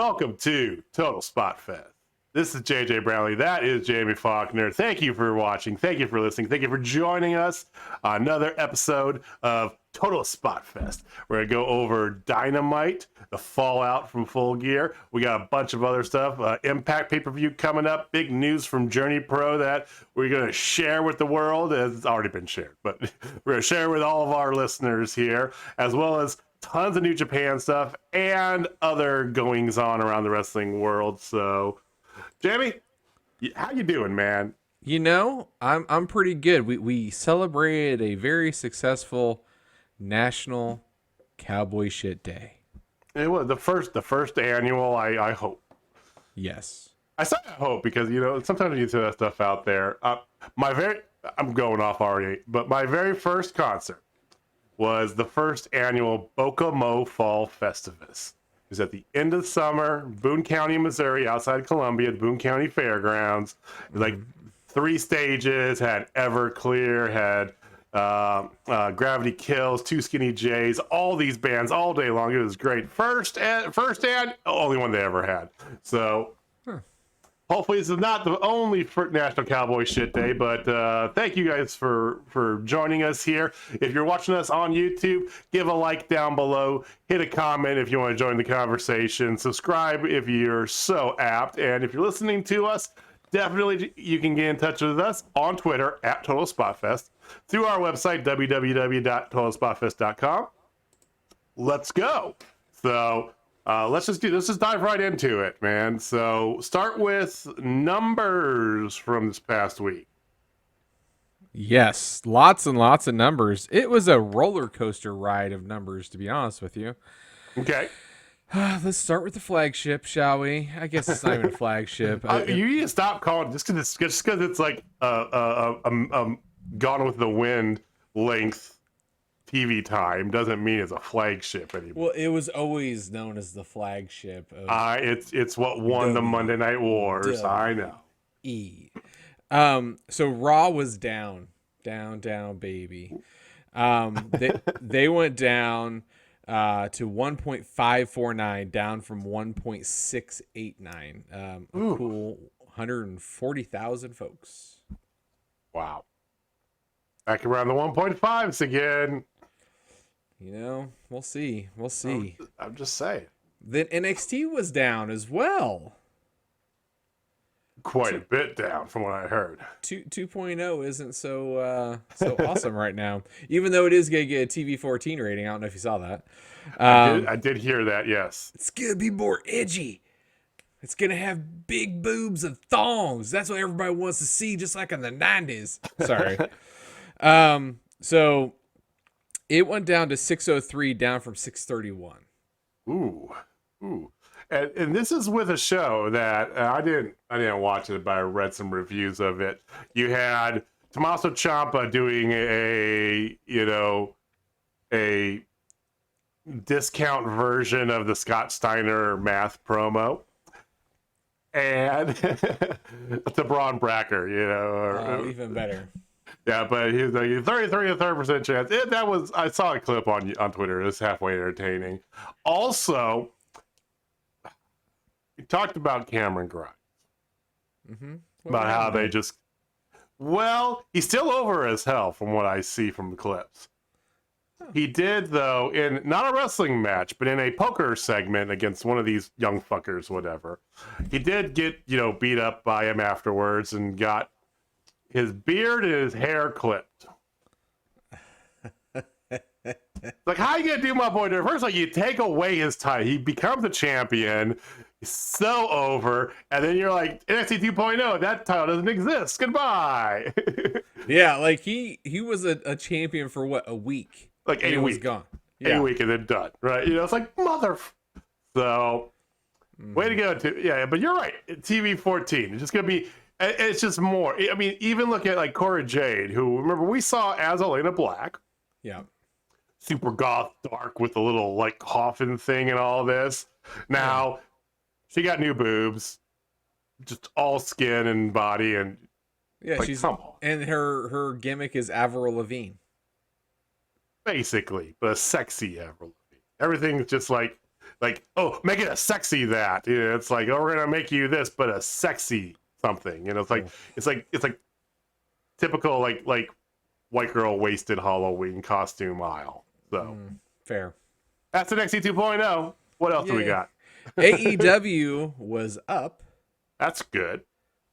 Welcome to Total Spotfest. This is JJ Brownlee. That is Jamie Faulkner. Thank you for watching. Thank you for listening. Thank you for joining us on another episode of Total Spotfest. We're going to go over Dynamite, the fallout from Full Gear. We got a bunch of other stuff. Impact pay-per-view coming up. Big news from Journey Pro that we're going to share with the world. It's already been shared, but we're going to share with all of our listeners here, as well as tons of New Japan stuff and other goings on around the wrestling world. So, Jamie, how you doing, man? You know, I'm pretty good. We celebrated a very successful National Cowboy Shit Day. It was the first annual. I hope. Yes. I say I hope because sometimes you see that stuff out there. I'm going off already, but my very first concert was the first annual Boca Mo Fall Festivus. It was at the end of summer, Boone County, Missouri, outside Columbia, the Boone County Fairgrounds. It was like 3 stages, had Everclear, had Gravity Kills, Two Skinny Jays, all these bands all day long. It was great. First and only one they ever had. So hopefully this is not the only National Cowboy Shit Day, but thank you guys for joining us here. If you're watching us on YouTube, give a like down below, hit a comment if you want to join the conversation, subscribe if you're so apt, and if you're listening to us, definitely you can get in touch with us on Twitter at Total Spotfest, through our website, www.totalspotfest.com. Let's go. So let's just dive right into it, man. So start with numbers from this past week. Yes, lots and lots of numbers. It was a roller coaster ride of numbers, to be honest with you. Okay. Let's start with the flagship, shall we? I guess it's not even a flagship. You need to stop calling just because it's like Gone with the Wind length TV time doesn't mean it's a flagship anymore. Well, it was always known as the flagship. It's what won the Monday Night Wars. I know. So Raw was down, baby. They went down to 1.549, down from 1.689. A cool 140,000 folks. Wow. Back around the 1.5s again. We'll see. I'm just saying. Then NXT was down as well. Quite a bit down from what I heard. 2.0 isn't so awesome right now, even though it is going to get a TV-14 rating. I don't know if you saw that. I did hear that, yes. It's going to be more edgy. It's going to have big boobs and thongs. That's what everybody wants to see, just like in the 90s. Sorry. So it went down to 603, down from 631. Ooh. And this is with a show that I didn't watch it, but I read some reviews of it. You had Tommaso Ciampa doing a discount version of the Scott Steiner math promo, and the Braun Breaker, even better. Yeah, but he's like 33% chance. I saw a clip on Twitter. It was halfway entertaining. Also, we talked about Cameron Grimes. About how they just... Well, he's still over as hell from what I see from the clips. He did, though, in not a wrestling match, but in a poker segment against one of these young fuckers, whatever. He did get, beat up by him afterwards and got his beard and his hair clipped. Like, how you gonna do my boy there? First, you take away his title. He becomes a champion. He's so over. And then you're like, NXT 2.0, that title doesn't exist. Goodbye. Yeah, he was a champion for what, a week? Like 8 weeks. Gone. Yeah. 8 weeks and then done. Right? It's like, So, way to go. But you're right. TV 14. It's just going to be... It's just more. I mean, even look at Cora Jade, who, remember, we saw as Elena Black. Yeah. Super goth, dark with a little coffin thing and all this. Now, she got new boobs, just all skin and body, and she's and her gimmick is Avril Lavigne. Basically, but a sexy Avril Lavigne. Everything's just like, oh, make it a sexy that. You know, it's like, oh, we're gonna make you this, but a sexy something. You know, it's like typical like white girl wasted Halloween costume aisle. So Fair. that's NXT 2.0. What else do we got? AEW was up. That's good.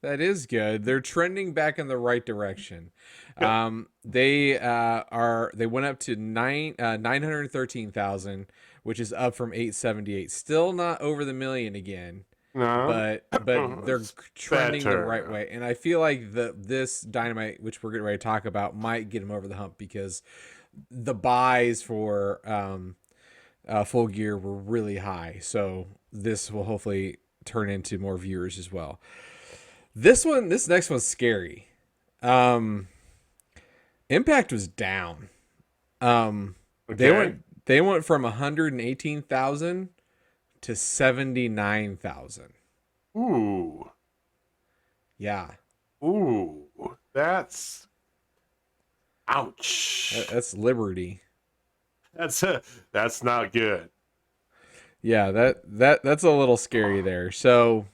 That is good. They're trending back in the right direction. They went up to 913,000, which is up from 878. Still not over the million again. No. But they're trending the better. right way. And I feel like this Dynamite, which we're getting ready to talk about, might get them over the hump because the buys for Full Gear were really high. So this will hopefully turn into more viewers as well. This next one's scary. Impact was down. Okay. They went from 118,000 to 79,000. Ooh. Yeah. Ooh. That's ouch. That's Liberty. That's not good. Yeah, that's a little scary there. So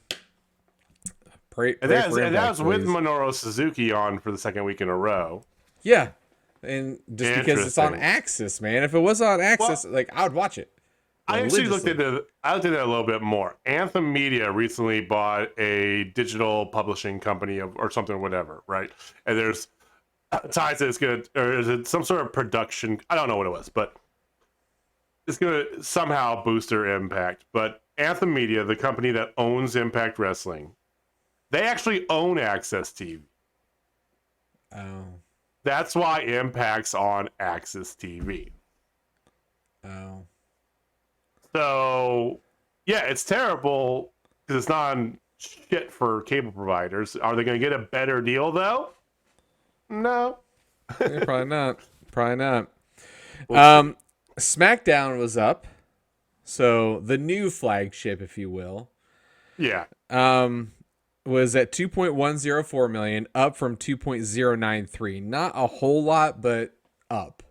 pray for That Impact, was with please. Minoru Suzuki on for the second week in a row. Yeah. And just because it's on Axis, man. If it was on Axis, I would watch it. I actually looked into it a little bit more. Anthem Media recently bought a digital publishing company or something, whatever, right? And there's ties that it's good, or is it some sort of production? I don't know what it was, but it's going to somehow boost their impact. But Anthem Media, the company that owns Impact Wrestling, they actually own Access TV. Oh. That's why Impact's on Access TV. Oh. So, yeah, it's terrible because it's not on shit for cable providers. Are they going to get a better deal, though? No. Yeah, probably not. Probably not. We'll SmackDown was up. So the new flagship, if you will. Yeah. Was at 2.104 million, up from 2.093. Not a whole lot, but up.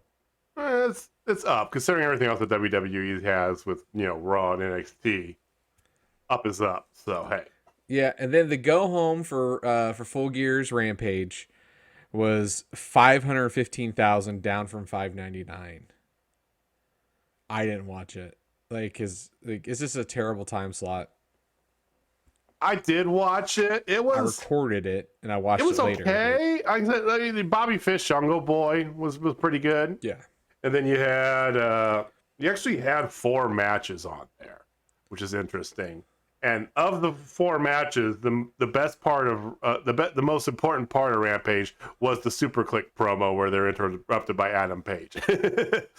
It's up, considering everything else that WWE has with, Raw and NXT. Up is up, so hey. Yeah, and then the go home for Full Gear's Rampage was 515,000, down from 599. I didn't watch it. It's just a terrible time slot. I did watch it. I recorded it and I watched it later. It was okay. Bobby Fish, Jungle Boy was pretty good. Yeah. And then you actually had 4 matches on there, which is interesting. And of the 4 matches, the best part of the most important part of Rampage was the Superkliq promo where they're interrupted by Adam Page.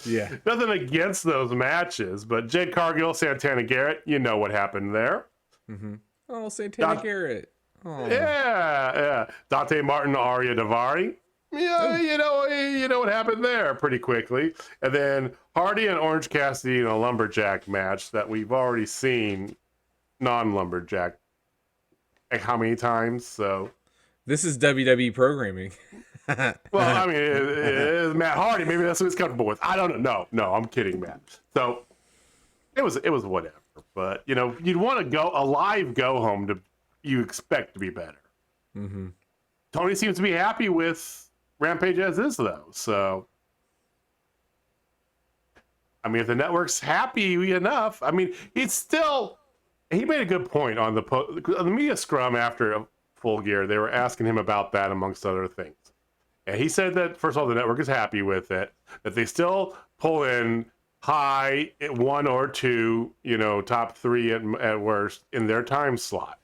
Yeah. Nothing against those matches, but Jade Cargill, Santana Garrett, you know what happened there. Mm-hmm. Oh, Santana Garrett. Oh. Yeah. Dante Martin, Arya Davari. Yeah, you know what happened there pretty quickly. And then Hardy and Orange Cassidy in a lumberjack match that we've already seen non-lumberjack how many times? So this is WWE programming. Well, I mean, it's Matt Hardy. Maybe that's what he's comfortable with. I don't know. No, I'm kidding, Matt. So it was whatever. But you'd want to a live go home to you expect to be better. Mm-hmm. Tony seems to be happy with Rampage as is, though. So, I mean, if the network's happy enough, I mean, he made a good point on the media scrum after Full Gear. They were asking him about that, amongst other things. And he said that, first of all, the network is happy with it, that they still pull in high at 1 or 2, top 3 at worst in their time slot.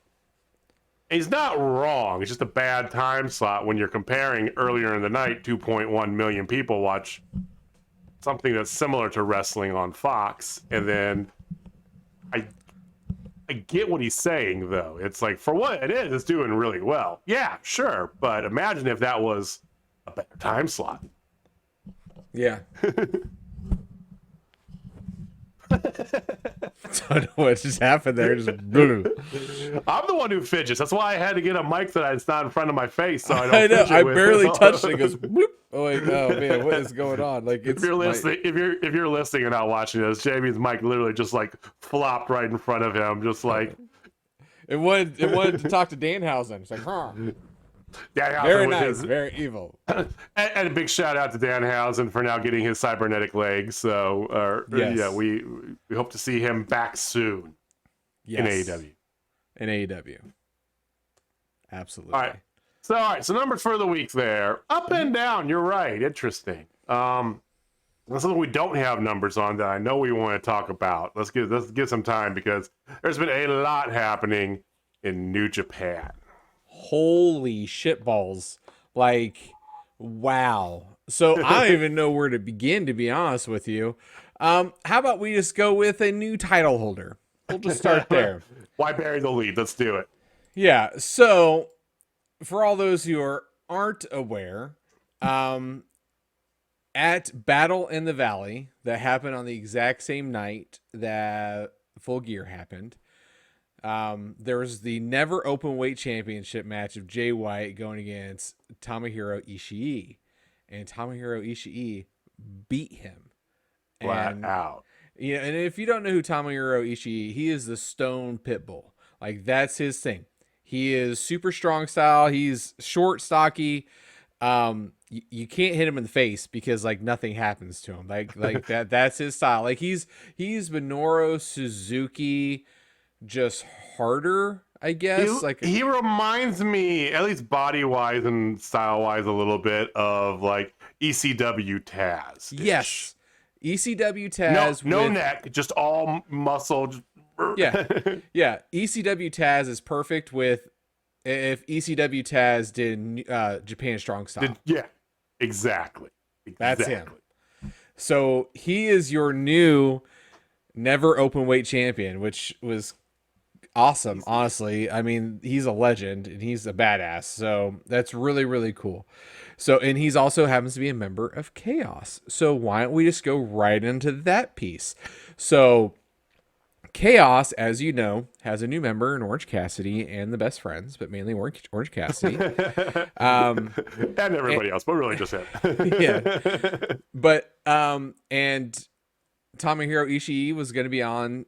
He's not wrong. It's just a bad time slot when you're comparing earlier in the night, 2.1 million people watch something that's similar to wrestling on Fox. And then I get what he's saying, though. It's like, for what it is, it's doing really well. Yeah, sure. But imagine if that was a better time slot. Yeah. Don't know what just happened there. Just blue. I'm the one who fidgets. That's why I had to get a mic that's not in front of my face, so I don't. I know. Fidget I with barely it. touched it. It goes. Bloop. Oh, like, oh man, what is going on? Like, If you're listening, if you're listening and not watching this, Jamie's mic literally just like flopped right in front of him, just like. It wanted to talk to Danhausen. It's like, huh. Danhausen Very nice, very evil. And a big shout out to Danhausen for now getting his cybernetic legs. So, Yes. yeah, we hope to see him back soon in AEW. In AEW. Absolutely. All right. So numbers for the week there. Up and down. You're right. Interesting. That's something we don't have numbers on that I know we want to talk about. Let's give some time because there's been a lot happening in New Japan. Holy shitballs. Like, wow. So I don't even know where to begin, to be honest with you. How about we just go with a new title holder? We'll just start there. Why bury the lead? Let's do it. Yeah. So for all those who aren't aware, at Battle in the Valley that happened on the exact same night that Full Gear happened, there was the never open weight championship match of Jay White going against Tomohiro Ishii, and Tomohiro Ishii beat him Flat out. Yeah, and if you don't know who Tomohiro Ishii, he is the Stone Pitbull. Like, that's his thing. He is super strong style. He's short, stocky. You can't hit him in the face because like nothing happens to him. Like that's his style. Like he's Minoru Suzuki, just harder, I guess. He reminds me, at least body wise and style wise, a little bit of like ECW Taz. Yes, ECW Taz. No neck, just all muscle. Yeah. ECW Taz is perfect with if ECW Taz did Japan Strong Style. Exactly. That's him. So he is your new never open weight champion, which was awesome. Honestly, I mean, he's a legend and he's a badass. So that's really, really cool. So, and he's also happens to be a member of Chaos. So why don't we just go right into that piece? So Chaos, as you know, has a new member in Orange Cassidy and the Best Friends, but mainly Orange Cassidy. And everybody else, but really just him. Yeah. But, and Tomohiro Ishii was going to be on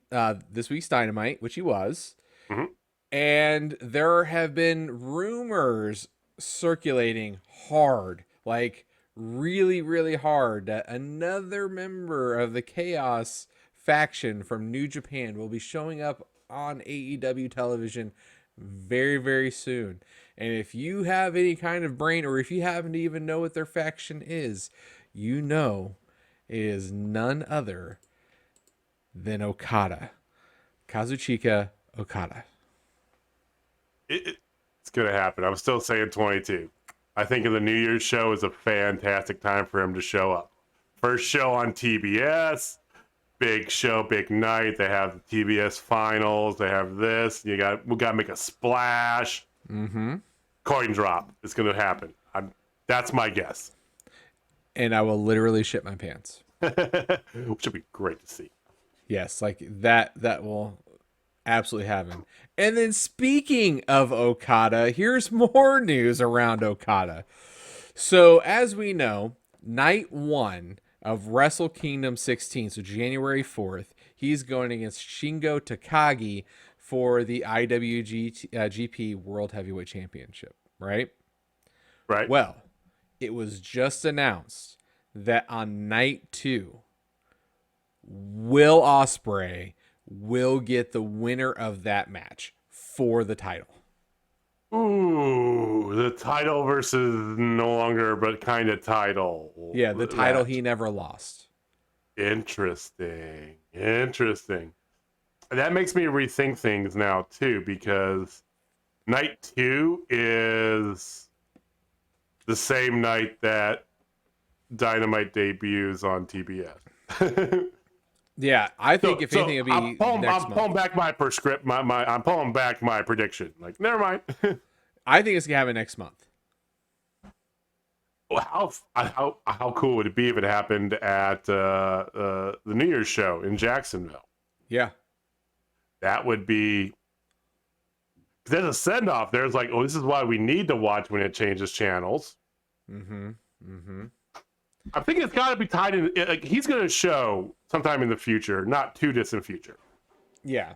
this week's Dynamite, which he was. Mm-hmm. And there have been rumors circulating hard, like really, really hard, that another member of the Chaos faction from New Japan will be showing up on AEW television very, very soon. And if you have any kind of brain, or if you happen to even know what their faction is, you know it is none other than Okada. Kazuchika Okada. It's going to happen. I'm still saying 22. I think the New Year's show is a fantastic time for him to show up. First show on TBS. Big show, big night. They have the TBS finals. They have this. We got to make a splash. Mm-hmm. Coin drop. It's going to happen. That's my guess. And I will literally shit my pants. Which would be great to see. Yes, like that will absolutely happen. And then speaking of Okada, here's more news around Okada. So as we know, night 1 of Wrestle Kingdom 16, so January 4th, he's going against Shingo Takagi for the IWGP World Heavyweight Championship, right? Right. Well, it was just announced that on night 2, Will Ospreay will get the winner of that match for the title. Ooh, the title versus no longer but kind of title. Yeah, the title he never lost. Interesting. That makes me rethink things now too, because night 2 is the same night that Dynamite debuts on TBS. Yeah, I think if anything, it'll be I'm pulling back my prescript. I'm pulling back my prediction. Like, never mind. I think it's gonna happen next month. how cool would it be if it happened at the New Year's show in Jacksonville? Yeah. That would be. There's a send off. There's like, oh, this is why we need to watch when it changes channels. I think it's got to be tied in. Like, he's going to show sometime in the future, not too distant future. Yeah.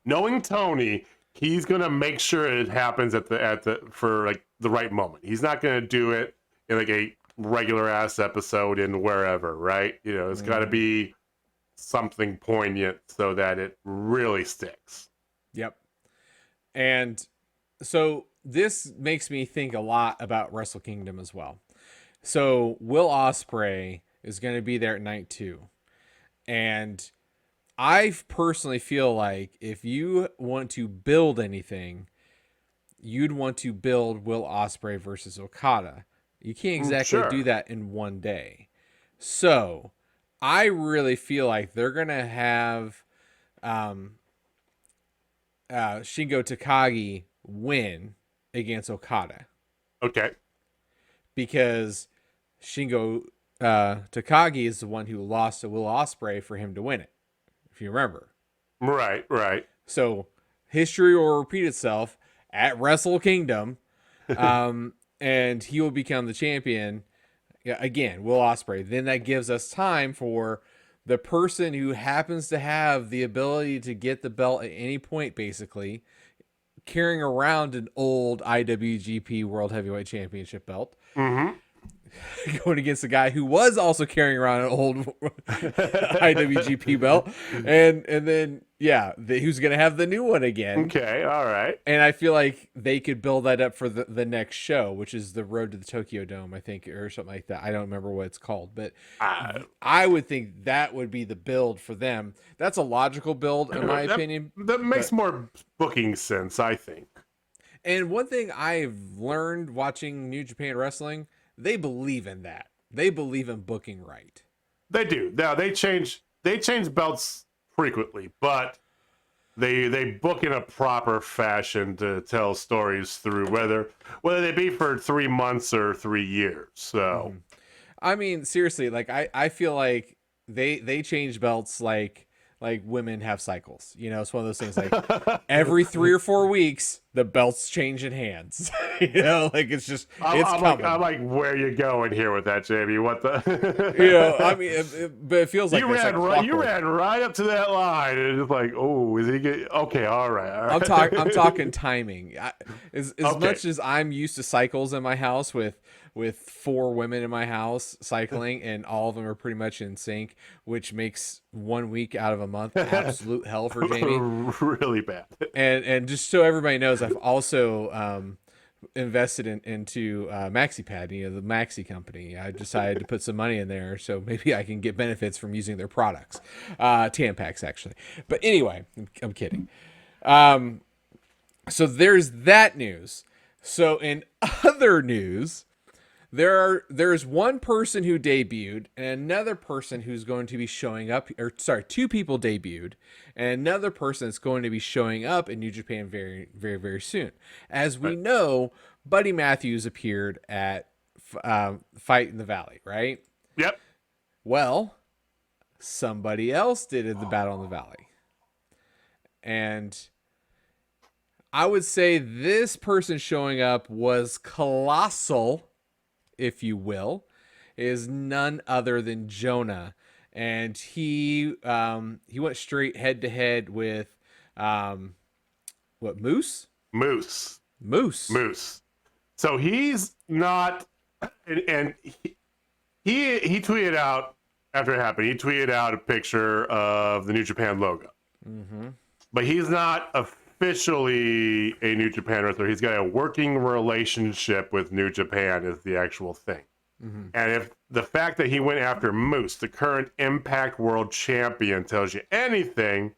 Knowing Tony, he's going to make sure it happens for like the right moment. He's not going to do it in like a regular ass episode in wherever, right? You know, it's got to be something poignant so that it really sticks. Yep. And so this makes me think a lot about Wrestle Kingdom as well. So Will Ospreay is going to be there at night 2. And I personally feel like if you want to build anything, you'd want to build Will Ospreay versus Okada. You can't exactly do that in one day. So I really feel like they're going to have Shingo Takagi win against Okada. Okay. Because Shingo Takagi is the one who lost to Will Ospreay for him to win it, if you remember. Right. So history will repeat itself at Wrestle Kingdom, and he will become the champion again, Will Ospreay. Then that gives us time for the person who happens to have the ability to get the belt at any point, basically, carrying around an old IWGP World Heavyweight Championship belt. Going against the guy who was also carrying around an old IWGP belt, and then who's gonna have the new one again? Okay, all right. And I feel like they could build that up for the next show, which is the Road to the Tokyo Dome, I think, or something like that. I don't remember what it's called, but I would think that would be the build for them. That's a logical build, in my opinion. That makes more booking sense, I think. And one thing I've learned watching New Japan Wrestling, they believe in that. They believe in booking right. They do. Now they change belts frequently, but they book in a proper fashion to tell stories through, whether they be for 3 months or 3 years. So I mean, seriously, like I feel like they change belts like women have cycles. You know, it's one of those things like every 3 or 4 weeks the belts change in hands. You know, like it's just I'm like, where you going here with that, Jamie? What the? You know, I mean, but it feels like you ran right up to that line, and it's like, oh, is he getting okay? All right. I'm talking timing. As much as I'm used to cycles in my house with 4 women in my house cycling, and all of them are pretty much in sync, which makes 1 week out of a month absolute hell for Jamie. Really bad. And just so everybody knows, I've also invested into MaxiPad, you know, the Maxi company. I decided to put some money in there so maybe I can get benefits from using their products. Tampax, actually. But anyway, I'm kidding. So there's that news. So in other news, there's one person who debuted and another person who's going to be showing up, or sorry, 2 people debuted and another person that's going to be showing up in New Japan very, very, very soon. As we know, Buddy Matthews appeared at Fight in the Valley, right? Yep. Well, somebody else did in the Battle in the Valley. And I would say this person showing up was colossal, if you will, is none other than Jonah. And he went straight head to head with Moose. So he's not, and he tweeted out after it happened. He tweeted out a picture of the New Japan logo, but he's not officially a New Japan wrestler. He's got a working relationship with New Japan is the actual thing. And if the fact that he went after Moose, the current Impact World Champion, tells you anything,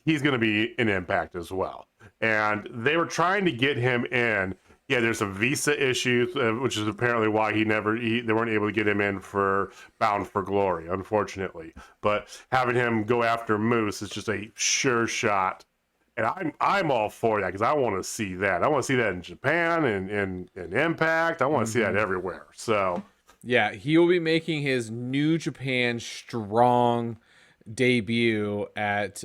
he's going to be in Impact as well. And they were trying to get him in. Yeah, there's some visa issues, which is apparently why they weren't able to get him in for Bound for Glory, unfortunately. But having him go after Moose is just a sure shot And I'm all for that because I want to see that. I want to see that in Japan and in Impact. I want to see that everywhere. So Yeah, he will be making his New Japan Strong debut at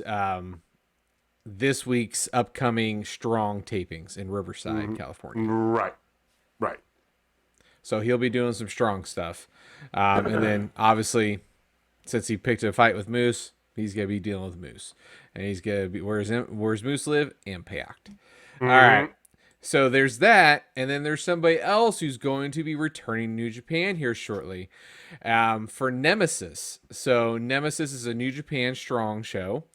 this week's upcoming Strong tapings in Riverside, California. right, right. So he'll be doing some Strong stuff. And then obviously, since he picked a fight with Moose, he's going to be dealing with Moose. And he's going to be, where's Moose live? Impact. All right. So there's that, and then there's somebody else who's going to be returning to New Japan here shortly for Nemesis. So Nemesis is a New Japan Strong show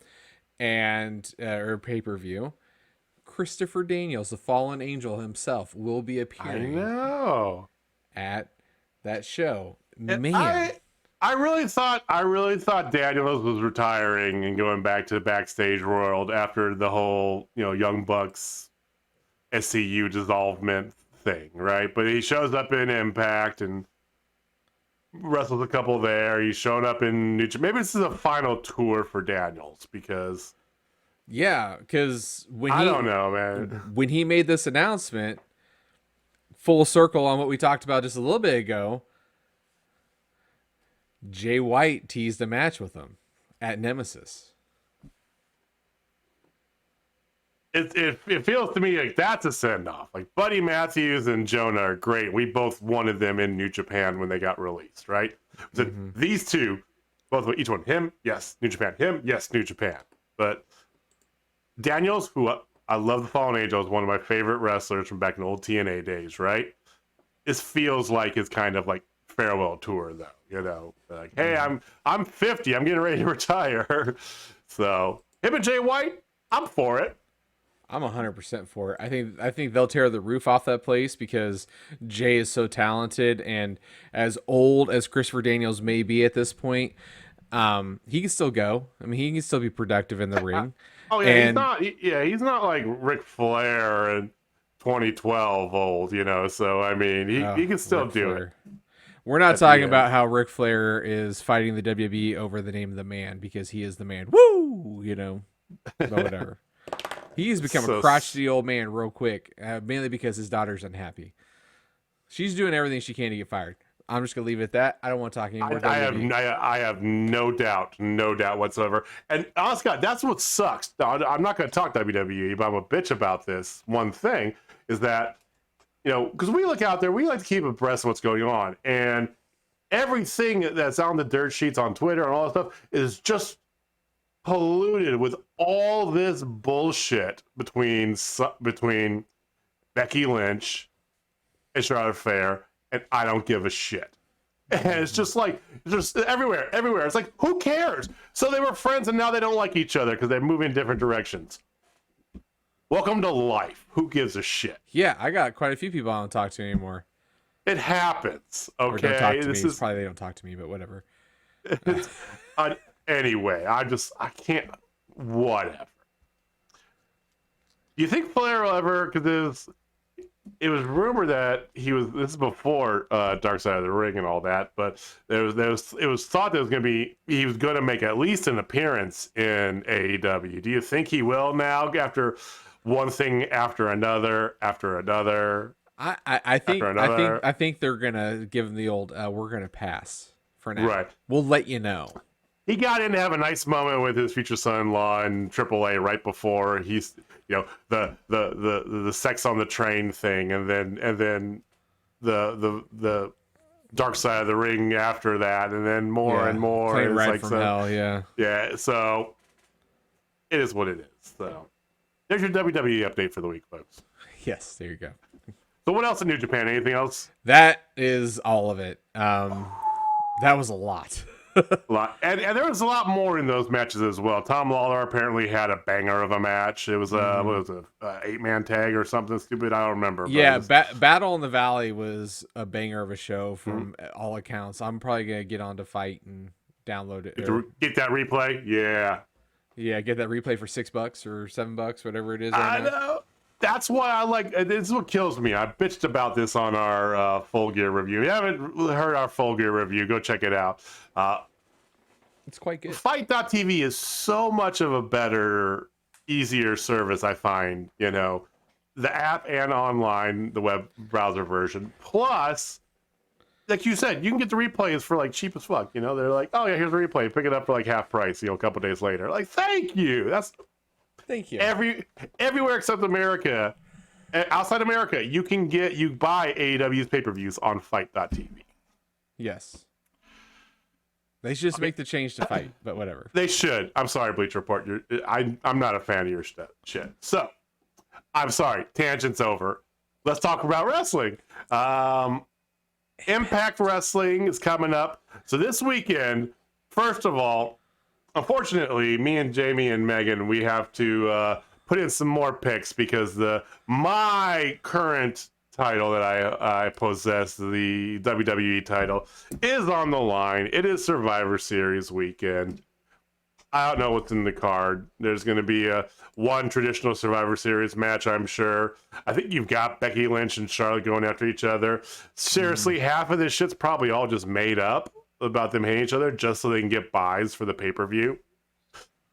and or pay-per-view. Christopher Daniels, the fallen angel himself, will be I appearing know. at that show. And Man, I really thought Daniels was retiring and going back to the backstage world after the whole Young Bucks SCU dissolvement thing, right? But he shows up in Impact and wrestles a couple there. He's shown up in New Japan. Maybe this is a final tour for Daniels because because I don't know, man. When he made this announcement, full circle on what we talked about just a little bit ago, Jay White teased a match with him at Nemesis. It feels to me like that's a send-off. Like Buddy Matthews and Jonah are great. We both wanted them in New Japan when they got released, right? So these two, both each one, him, yes, New Japan, him, yes, New Japan. But Daniels, who I love, the Fallen Angel, is one of my favorite wrestlers from back in the old TNA days, right? This feels like his kind of like farewell tour, though. Like, hey, I'm 50, I'm getting ready to retire. So him and Jay White, I'm for it. I'm 100% for it. I think they'll tear the roof off that place because Jay is so talented, and as old as Christopher Daniels may be at this point, he can still go. I mean, he can still be productive in the ring. Oh yeah, he's not like Ric Flair in 2012 old, So I mean, he can still do it. We're not talking about how Ric Flair is fighting the WWE over the name of the man because he is the man. Woo, but whatever. He's become a crotchety old man real quick, mainly because his daughter's unhappy. She's doing everything she can to get fired. I'm just gonna leave it at that. I don't want to talk anymore. I have no doubt whatsoever. And honest God, that's what sucks. I'm not going to talk WWE, but I'm a bitch about this. One thing is that because we look out there, we like to keep abreast of what's going on, and everything that's on the dirt sheets on Twitter and all that stuff is just polluted with all this bullshit between Becky Lynch and Charlotte Flair, and I don't give a shit. And it's just everywhere. It's like, who cares? So they were friends and now they don't like each other because they move in different directions. Welcome to life. Who gives a shit? Yeah, I got quite a few people I don't talk to anymore. It happens. Okay. Or don't talk to me. Probably they don't talk to me, but whatever. Anyway, I can't, whatever. Do you think Flair will ever, because it was rumored that this is before Dark Side of the Ring and all that, but it was thought that he was going to make at least an appearance in AEW. Do you think he will now after one thing after another? I think they're gonna give him the old we're gonna pass for now. Right. We'll let you know. He got in to have a nice moment with his future son-in-law in AAA right before he's the sex on the train thing, and then the Dark Side of the Ring after that, and then more and more. Plane Ride from Hell, yeah. Yeah, so it is what it is. So there's your WWE update for the week, folks. Yes, there you go. So what else in New Japan? Anything else? That is all of it. That was a lot. And there was a lot more in those matches as well. Tom Lawler apparently had a banger of a match. It was what was it, 8-man tag or something stupid? I don't remember. Yeah, Battle in the Valley was a banger of a show from all accounts. I'm probably gonna get on to Fight and download it. Get that replay? Yeah, get that replay for $6 or $7, whatever it is. I know. That's why I like. This is what kills me. I bitched about this on our Full Gear review. If you haven't heard our Full Gear review, go check it out. It's quite good. Fight.tv is so much of a better easier service, I find, the app and online, the web browser version. Plus, like you said, you can get the replays for like cheap as fuck. They're like, oh yeah, here's a replay. Pick it up for like half price, a couple days later. Like, thank you. Thank you. Everywhere except America. Outside America, you buy AEW's pay-per-views on Fight.tv. Yes. They should just make the change to Fight, but whatever. They should. I'm sorry, Bleacher Report. I'm not a fan of your shit. So, I'm sorry. Tangent's over. Let's talk about wrestling. Impact Wrestling is coming up. So this weekend, first of all, unfortunately, me and Jamie and Megan, we have to put in some more picks because my current title that I possess, the WWE title, is on the line. It is Survivor Series weekend. I don't know what's in the card. There's going to be one traditional Survivor Series match, I'm sure. I think you've got Becky Lynch and Charlotte going after each other. Seriously, half of this shit's probably all just made up about them hating each other just so they can get buys for the pay-per-view.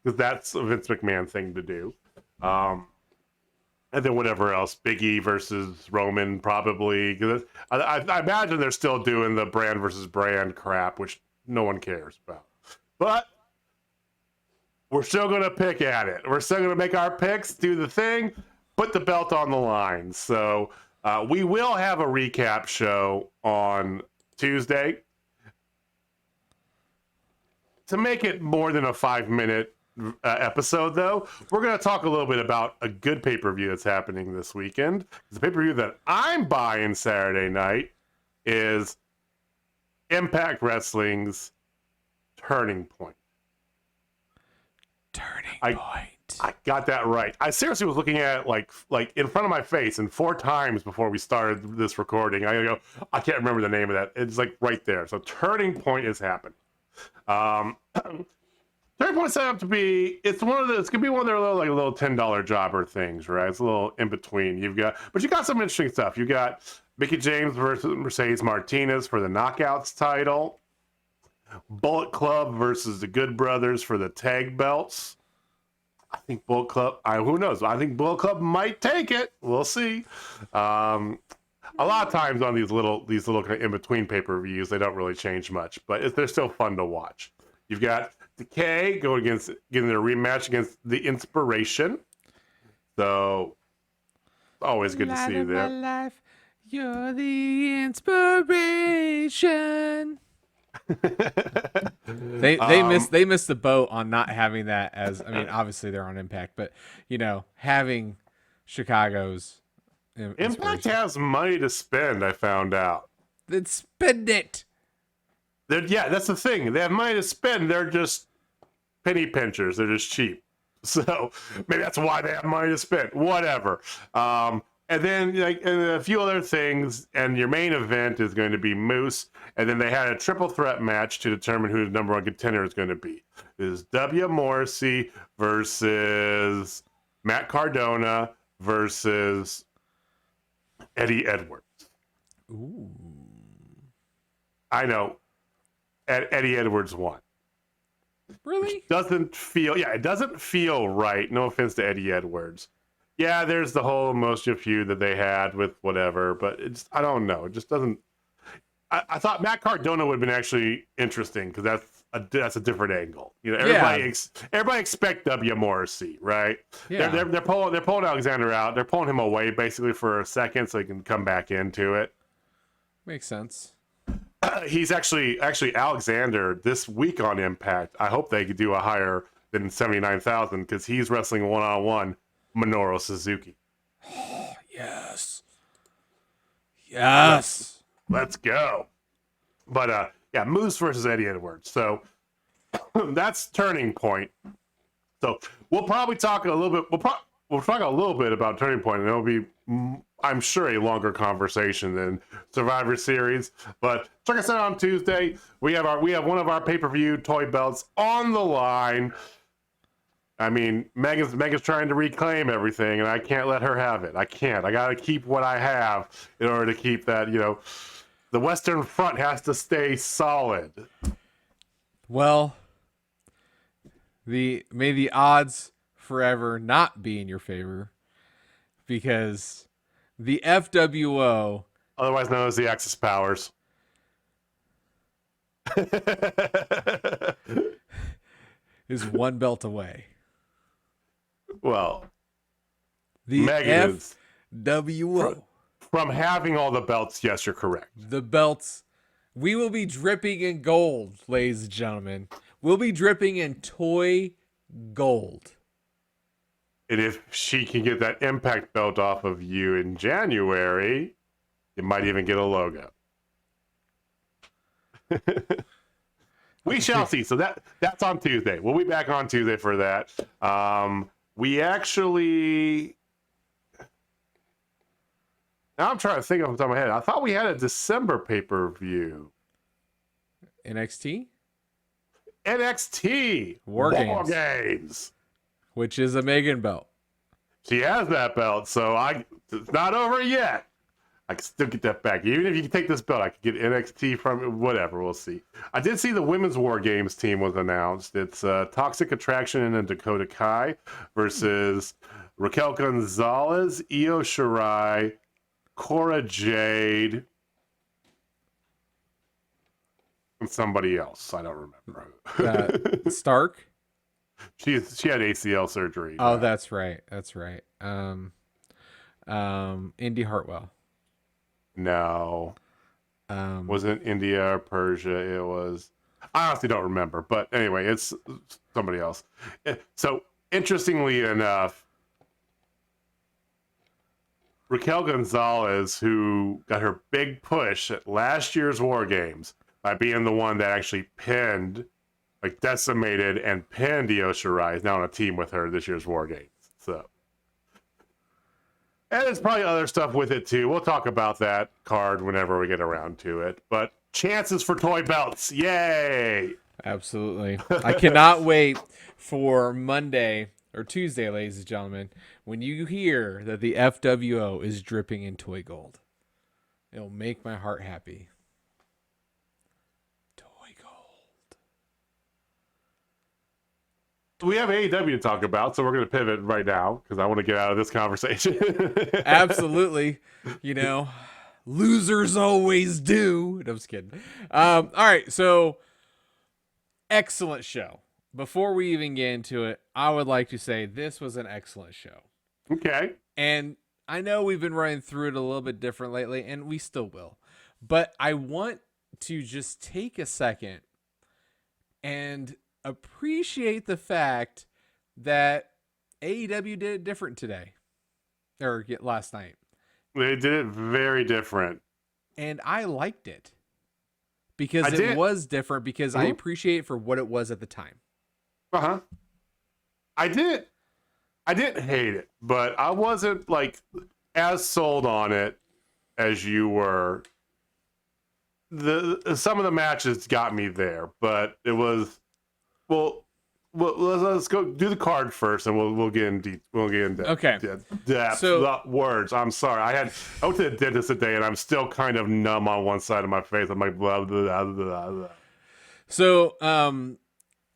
Because that's a Vince McMahon thing to do. And then whatever else, Big E versus Roman, probably. Cause I imagine they're still doing the brand versus brand crap, which no one cares about. But we're still going to pick at it. We're still going to make our picks, do the thing, put the belt on the line. So we will have a recap show on Tuesday. To make it more than a 5-minute episode, though, we're going to talk a little bit about a good pay-per-view that's happening this weekend. The pay-per-view that I'm buying Saturday night is Impact Wrestling's Turning Point. I got that right. I seriously was looking at it like in front of my face, and 4 times before we started this recording, I can't remember the name of that. It's like right there. So Turning Point is happening. Turning Point set up to be, it's gonna be one of their little $10 jobber things, right? It's a little in between. But you got some interesting stuff. You got Mickie James versus Mercedes Martinez for the Knockouts title. Bullet Club versus the Good Brothers for the tag belts. I think Bullet Club, who knows? I think Bullet Club might take it. We'll see. A lot of times on these little kind of in-between pay-per-views, they don't really change much, but they're still fun to watch. You've got Decay getting their rematch against The Inspiration. So, always good to see you there. My life, you're the inspiration. They missed the boat on not having that as, I mean, obviously they're on Impact, but having Chicago's Impact has money to spend, I found out. Then spend it. That's the thing. They have money to spend. They're just penny pinchers. They're just cheap. So maybe that's why they have money to spend. Whatever. And then and a few other things, and your main event is going to be Moose. And then they had a triple threat match to determine who the number 1 contender is going to be. It is W. Morrissey versus Matt Cardona versus Eddie Edwards. Ooh. I know. Eddie Edwards won. Really? It doesn't feel right. No offense to Eddie Edwards. Yeah, there's the whole emotional feud that they had with whatever, but I don't know. It just doesn't. I thought Matt Cardona would have been actually interesting because that's a different angle. Everybody expect W. Morrissey, right? Yeah. They're pulling Alexander out. They're pulling him away basically for a second so he can come back into it. Makes sense. He's actually Alexander this week on Impact. I hope they could do a higher than 79,000 because he's wrestling one-on-one Minoru Suzuki. Oh, yes. Let's go. But Moose versus Eddie Edwards. So that's Turning Point. So we'll probably talk a little bit. We'll talk a little bit about Turning Point, and it'll be, I'm sure, a longer conversation than Survivor Series. But check us out on Tuesday. We have one of our pay-per-view toy belts on the line. I mean, Megan's trying to reclaim everything, and I can't let her have it. I can't. I got to keep what I have in order to keep that. The Western Front has to stay solid. Well, may the odds forever not be in your favor because the FWO, otherwise known as the Axis Powers, is one belt away. Well, The Megan is FWO. from having all the belts. Yes, you're correct. The belts. We will be dripping in gold, ladies and gentlemen. We'll be dripping in toy gold. And if she can get that Impact belt off of you in January, you might even get a logo. We shall see. So that's on Tuesday. We'll be back on Tuesday for that. We actually... Now I'm trying to think off the top of my head. I thought we had a December pay-per-view. NXT? NXT. War Games. Which is a Megan belt. She has that belt, so it's not over yet. I can still get that back. Even if you can take this belt, I can get NXT from it. Whatever, we'll see. I did see the Women's War Games team was announced. It's Toxic Attraction and Dakota Kai versus Raquel Gonzalez, Io Shirai, Cora Jade, and somebody else. I don't remember. Stark? She had ACL surgery. Oh, that's right. Indy Hartwell. No. Wasn't India or Persia. It was... I honestly don't remember. But anyway, it's somebody else. So, interestingly enough, Raquel Gonzalez, who got her big push at last year's War Games by being the one that actually decimated and pinned Io Shirai, is now on a team with her this year's War Games. So, and there's probably other stuff with it too. We'll talk about that card whenever we get around to it. But chances for toy belts, yay! Absolutely. I cannot wait for Monday or Tuesday, ladies and gentlemen, when you hear that the FWO is dripping in toy gold. It'll make my heart happy. We have AEW to talk about, so we're going to pivot right now because I want to get out of this conversation. Absolutely. Losers always do. No, I'm just kidding. All right, so excellent show. Before we even get into it, I would like to say this was an excellent show. Okay. And I know we've been running through it a little bit different lately, and we still will. But I want to just take a second and appreciate the fact that AEW did it different today or last night. They did it very different, and I liked it because it was different because I appreciate it for what it was at the time. I didn't hate it, but I wasn't as sold on it as you were. Some of the matches got me there, but it was let's go do the card first, and we'll get in deep. We'll get into depth. So words. I'm sorry. I went to the dentist today, and I'm still kind of numb on one side of my face. I'm like blah blah blah blah blah. So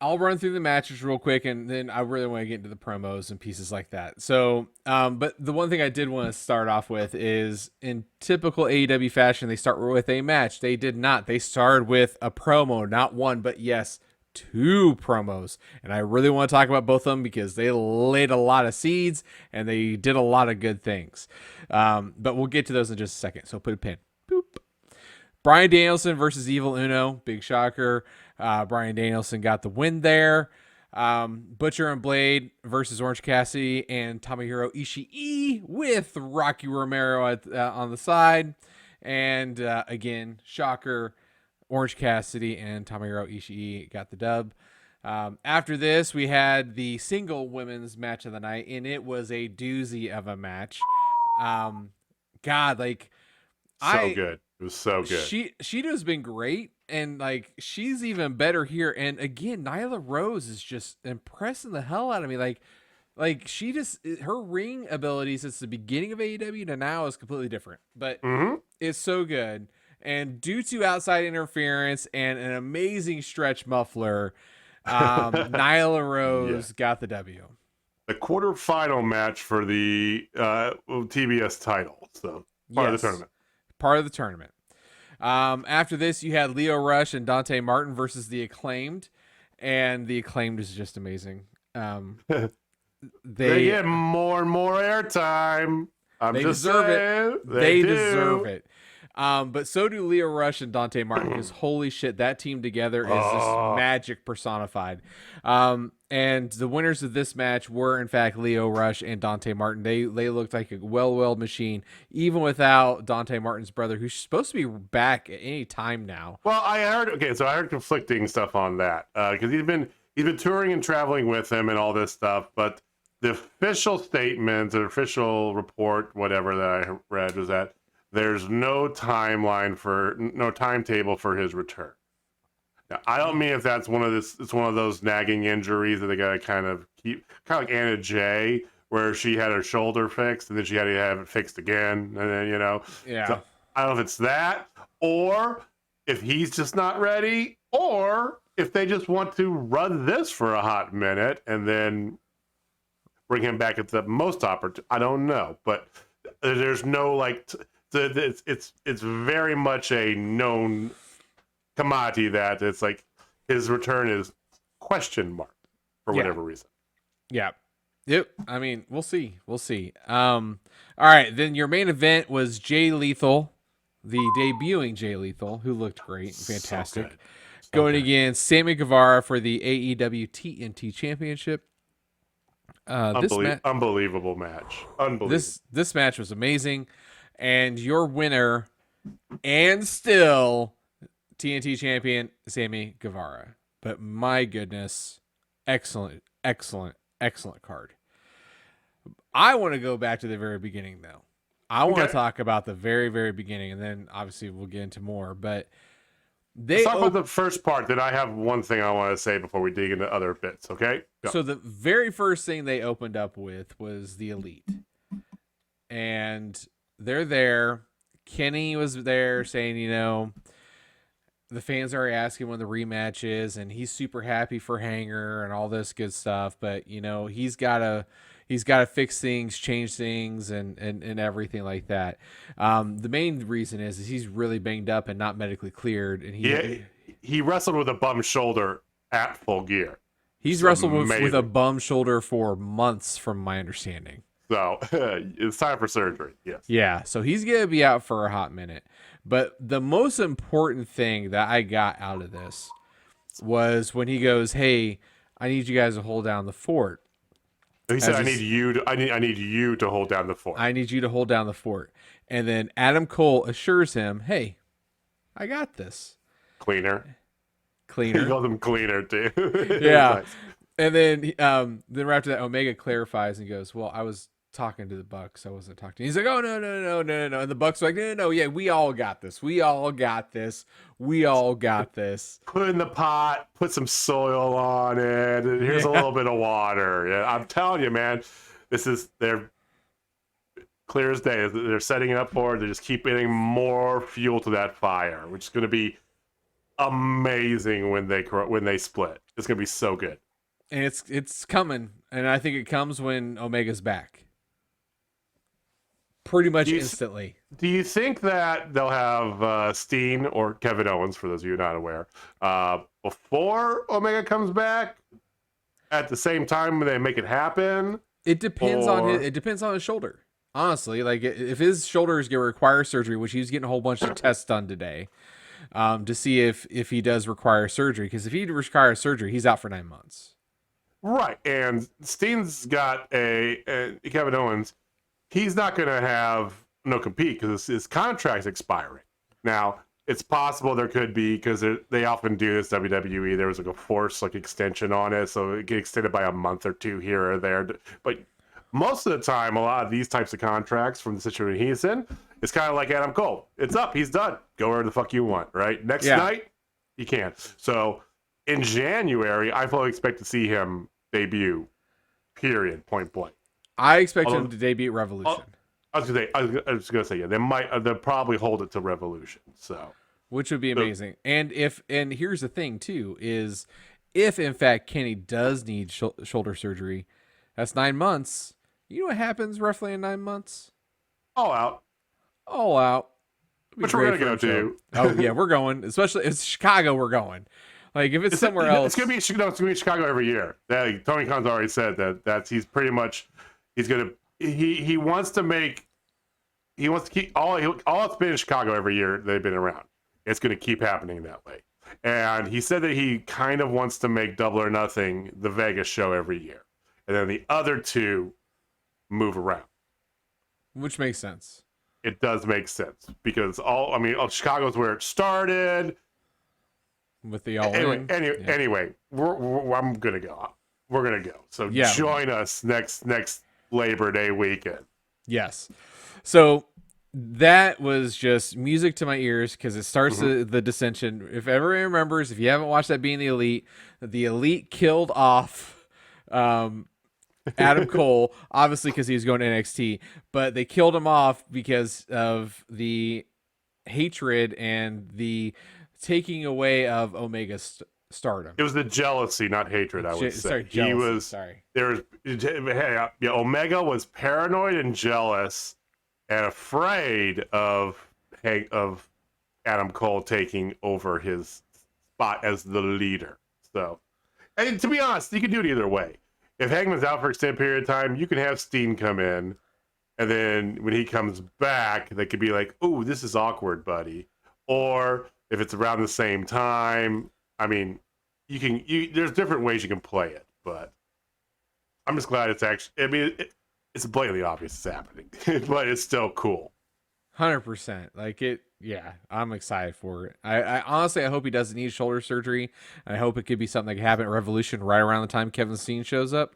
I'll run through the matches real quick, and then I really want to get into the promos and pieces like that. So, but the one thing I did want to start off with is, in typical AEW fashion, they start with a match. They did not. They started with a promo, not one, but yes, 2 promos. And I really want to talk about both of them because they laid a lot of seeds and they did a lot of good things. But we'll get to those in just a second. So put a pin. Boop. Bryan Danielson versus Evil Uno. Big shocker. Bryan Danielson got the win there. Butcher and Blade versus Orange Cassidy and Tomohiro Ishii with Rocky Romero on the side. And again, shocker. Orange Cassidy and Tomohiro Ishii got the dub. After this, we had the single women's match of the night, and it was a doozy of a match. Good. It was so good. Shida's been great, and she's even better here. And again, Nyla Rose is just impressing the hell out of me. She just, her ring ability since the beginning of AEW to now is completely different, but it's so good. And due to outside interference and an amazing stretch muffler, Nyla Rose got the W. the quarterfinal match for the TBS title. So part of the tournament. Part of the tournament. After this, you had Lio Rush and Dante Martin versus the Acclaimed, and the Acclaimed is just amazing. They get more and more airtime. They deserve it. They deserve it. But so do Lio Rush and Dante Martin, because holy shit, that team together is just magic personified. And the winners of this match were, in fact, Lio Rush and Dante Martin. They looked like a well-oiled machine, even without Dante Martin's brother, who's supposed to be back at any time now. Well, I heard conflicting stuff on that, because he's been touring and traveling with him and all this stuff, but the official statement, the official report, whatever that I read, was that there's no timetable for his return. Now, I don't mean if that's it's one of those nagging injuries that they gotta kind of keep, kind of like Anna Jay, where she had her shoulder fixed and then she had to have it fixed again, and then Yeah. So, I don't know if it's that, or if he's just not ready, or if they just want to run this for a hot minute and then bring him back at the most opportune. I don't know, but there's no it's very much a known commodity that it's like his return is question mark for whatever reason. Yeah. Yep. I mean, we'll see. All right. Then your main event was Jay Lethal, the debuting Jay Lethal, who looked great, fantastic, going against Sammy Guevara for the AEW TNT Championship. Unbelievable match. Unbelievable. This match was amazing, and your winner, and still TNT champion, Sammy Guevara. But my goodness, excellent card. I want to go back to the very beginning, though. I want to talk about the very, very beginning, and then obviously we'll get into more. But let's talk about the first part. Then I have one thing I want to say before we dig into other bits. Okay. Go. So the very first thing they opened up with was the Elite, and they're there. Kenny was there saying, the fans are asking when the rematch is, and he's super happy for Hanger and all this good stuff. But he's got to fix things, change things, and everything like that. The main reason is he's really banged up and not medically cleared, and he wrestled with a bum shoulder at Full Gear. He's wrestled with a bum shoulder for months, from my understanding. So it's time for surgery. Yes. Yeah. So he's gonna be out for a hot minute. But the most important thing that I got out of this was when he goes, "Hey, I need you guys to hold down the fort." He said, "I need you to hold down the fort." I need you to hold down the fort. And then Adam Cole assures him, "Hey, I got this." Cleaner. He calls him cleaner too. Yeah. Nice. And then right after that, Omega clarifies and goes, "Well, I was talking to the Bucks. I wasn't talking to you." He's like, "Oh, no. And the Bucks are like, no. Yeah, we all got this. We all got this. Put in the pot, put some soil on it. And here's a little bit of water." Yeah, I'm telling you, man, they're clear as day. They're setting it up for it. They just keep adding more fuel to that fire, which is going to be amazing when they split. It's going to be so good. And it's coming, and I think it comes when Omega's back. Pretty much instantly. Do you think that they'll have Steen or Kevin Owens, for those of you not aware, before Omega comes back? At the same time when they make it happen? It depends on his shoulder. Honestly, like if his shoulder is going to require surgery, which he's getting a whole bunch of tests done today, to see if he does require surgery. Because if he requires surgery, he's out for 9 months. Right, and Steen's got Kevin Owens. He's not going to have no compete because his contract's expiring. Now, it's possible there could be, because they often do this, WWE, there was like a forced extension on it, so it gets extended by a month or two here or there. But most of the time, a lot of these types of contracts from the situation he's in, it's kind of like Adam Cole. It's up, he's done. Go wherever the fuck you want, right? Next night, you can't. So in January, I fully expect to see him debut, period, point blank. I expect him to debut Revolution. I was gonna say, yeah, they'll probably hold it to Revolution, so which would be amazing. And here's the thing too, is if in fact Kenny does need shoulder surgery, That's 9 months. You know what happens roughly in 9 months? All out. All out. Which we're gonna go to. Oh yeah, we're going. Especially it's Chicago. We're going. Like if it's somewhere else, it's gonna be Chicago every year. Tony Khan's already said he's pretty much he wants to keep all it's been in Chicago every year they've been around. It's gonna keep happening that way. And he said that he kind of wants to make Double or Nothing the Vegas show every year, and then the other two move around. Which makes sense. It does make sense because Chicago's where it started. With the all anyway, I'm gonna go. We're gonna go. So join us next Labor Day weekend. Yes. So that was just music to my ears because it starts the dissension. If everyone remembers, if you haven't watched that Being the Elite killed off Adam Cole, obviously because he was going to NXT, but they killed him off because of the hatred and the taking away of Omega's stardom. It was the jealousy, not hatred, I would say. Jealousy. Omega was paranoid and jealous and afraid of Adam Cole taking over his spot as the leader. So, and to be honest, you can do it either way. If Hangman's out for an extended period of time, you can have Steen come in, and then when he comes back, they could be like, "Ooh, this is awkward, buddy." Or if it's around the same time, I mean, there's different ways you can play it, but I'm just glad it's actually. I mean, it's blatantly obvious it's happening, but it's still cool. 100%. Like it. Yeah, I'm excited for it. I honestly, I hope he doesn't need shoulder surgery. I hope it could be something that can happen at Revolution right around the time Kevin Steen shows up.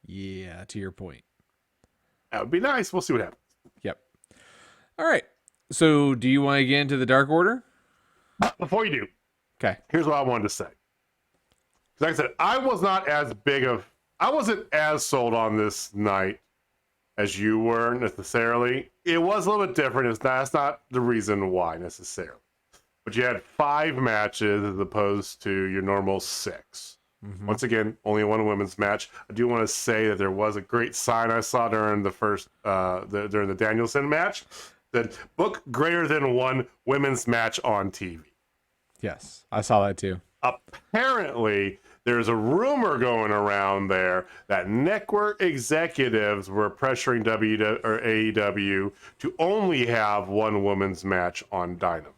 Yeah, to your point. That would be nice. We'll see what happens. Yep. All right. So, do you want to get into the Dark Order? Before you do, okay. Here's what I wanted to say. Like I said, I wasn't as sold on this night as you were necessarily. It was a little bit different. That's not the reason why necessarily. But you had 5 matches as opposed to your normal 6. Once again, only one women's match. I do want to say that there was a great sign I saw during the first during the Danielson match that book greater than one women's match on TV. Yes, I saw that too. Apparently, there's a rumor going around there that network executives were pressuring AEW to only have one women's match on Dynamite,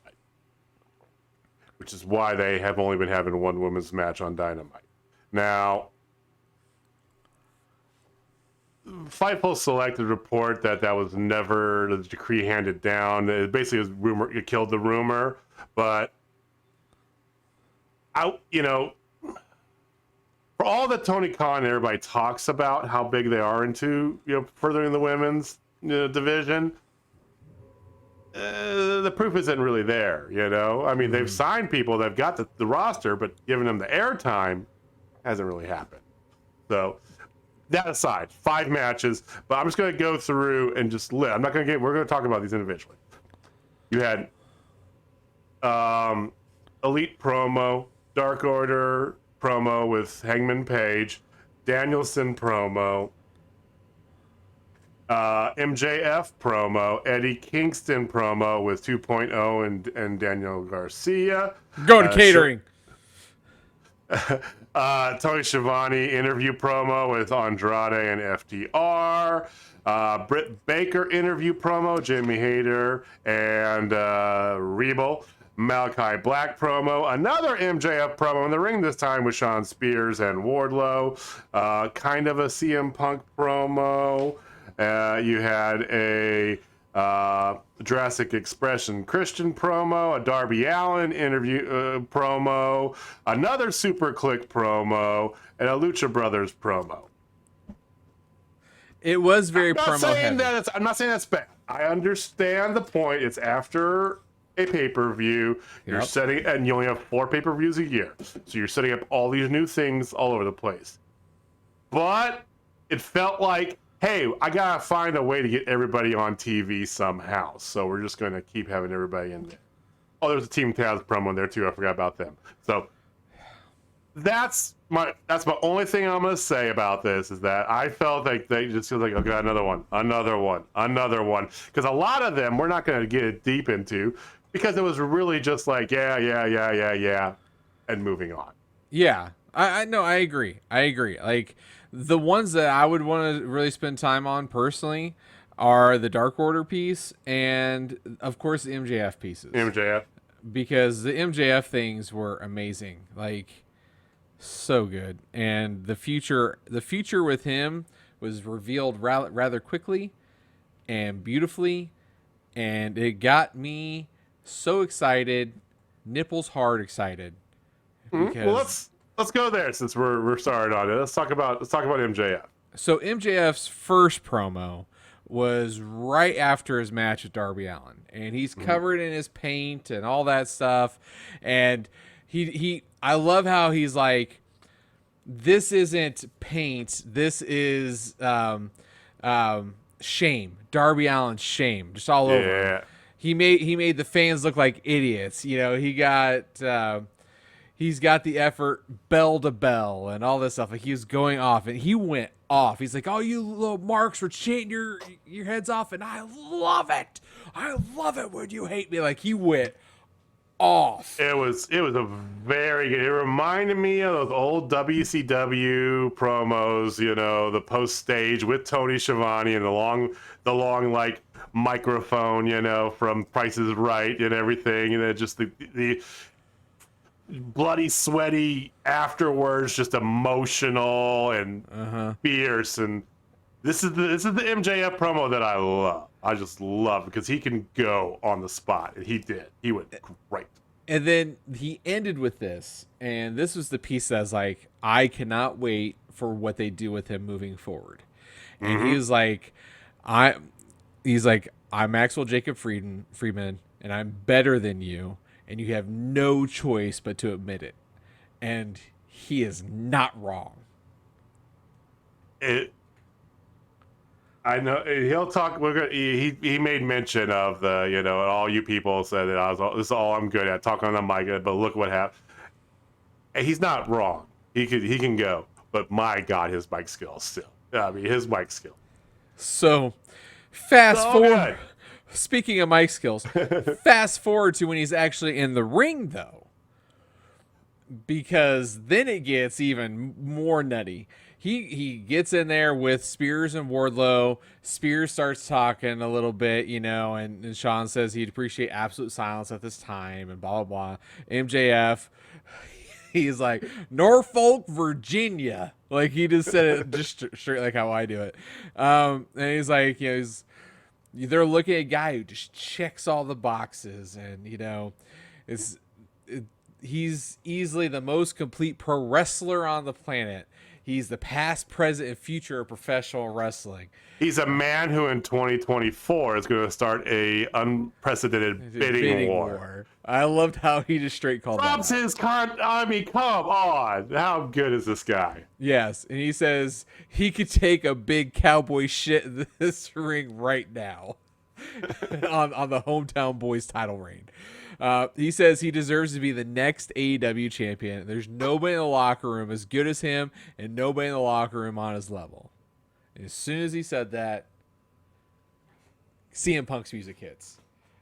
which is why they have only been having one women's match on Dynamite. Now, Fightful Select report that was never the decree handed down. It basically was rumor. It killed the rumor, but for all that Tony Khan and everybody talks about how big they are into furthering the women's division, the proof isn't really there. I mean, they've signed people, they've got the roster, but giving them the airtime hasn't really happened. So that aside, 5 matches, but I'm just going to go through and just we're going to talk about these individually. You had Elite promo, Dark Order promo with Hangman Page, Danielson promo, MJF promo, Eddie Kingston promo with 2.0 and Daniel Garcia. Go to catering. Tony Schiavone interview promo with Andrade and FTR. Britt Baker interview promo, Jimmy Hayter and Rebel. Malachi Black promo, another MJF promo in the ring, this time with Shawn Spears and Wardlow. Kind of a CM Punk promo. You had a Jurassic Expression Christian promo, a Darby Allin interview promo, another Superkliq promo, and a Lucha Brothers promo. It was very promo heavy. I'm not saying that's bad. I understand the point. It's after a pay-per-view. You're setting, and you only have 4 pay-per-views a year, so you're setting up all these new things all over the place. But it felt like, hey, I gotta find a way to get everybody on TV somehow, so we're just gonna keep having everybody in there. Oh, there's a Team Taz promo in there too. I forgot about them. So that's my only thing I'm gonna say about this, is that I felt like they just feel like, okay, another one, because a lot of them we're not gonna get deep into, because it was really just like yeah, and moving on. Yeah, I no, I agree. I agree. Like the ones that I would want to really spend time on personally are the Dark Order piece and of course the MJF pieces, MJF. because the MJF things were amazing. Like so good. And the future with him was revealed rather quickly and beautifully, and it got me so excited, nipples hard excited, Well, because let's go there since we're started on it. Let's talk about MJF. so MJF's first promo was right after his match with Darby Allin, and he's covered in his paint and all that stuff, and he I love how he's like, this isn't paint, this is shame, Darby Allin's shame, just all over him. Yeah. He made the fans look like idiots. You know, he's got the effort bell to bell and all this stuff. Like he was going off, and he went off. He's like, "Oh, you little marks were cheating your heads off," and I love it. I love it when you hate me. Like he went off. It was a very good. It reminded me of those old WCW promos, the post stage with Tony Schiavone and the long like microphone, from Price is Right and everything, and then just the bloody, sweaty afterwards, just emotional and fierce. And this is the MJF promo that I love. I just love, because he can go on the spot, and he did. He went great. And then he ended with this, and this was the piece that was like, I cannot wait for what they do with him moving forward. And he was like, I'm Maxwell Jacob Friedman, and I'm better than you, and you have no choice but to admit it. And he is not wrong. I know he'll talk. He made mention of the, all you people said that this is all I'm good at, talking on the mic. But look what happened. And he's not wrong. He can go. But my God, his mic skills still. I mean, his mic skill. So, fast forward. Good. Speaking of mic skills, fast forward to when he's actually in the ring, though, because then it gets even more nutty. He gets in there with Spears and Wardlow. Spears starts talking a little bit, and Sean says he'd appreciate absolute silence at this time, and blah, blah, blah. MJF, he's like, Norfolk, Virginia. Like, he just said it just straight like how I do it. And he's like, they're looking at a guy who just checks all the boxes, and, he's easily the most complete pro wrestler on the planet. He's the past, present, and future of professional wrestling. He's a man who in 2024 is going to start a unprecedented bidding war. I loved how he just straight called Rob's that. his I mean, come on. How good is this guy? Yes, and he says he could take a big cowboy shit in this ring right now on the Hometown Boys title reign. He says he deserves to be the next AEW champion. There's nobody in the locker room as good as him, and nobody in the locker room on his level. And as soon as he said that, CM Punk's music hits.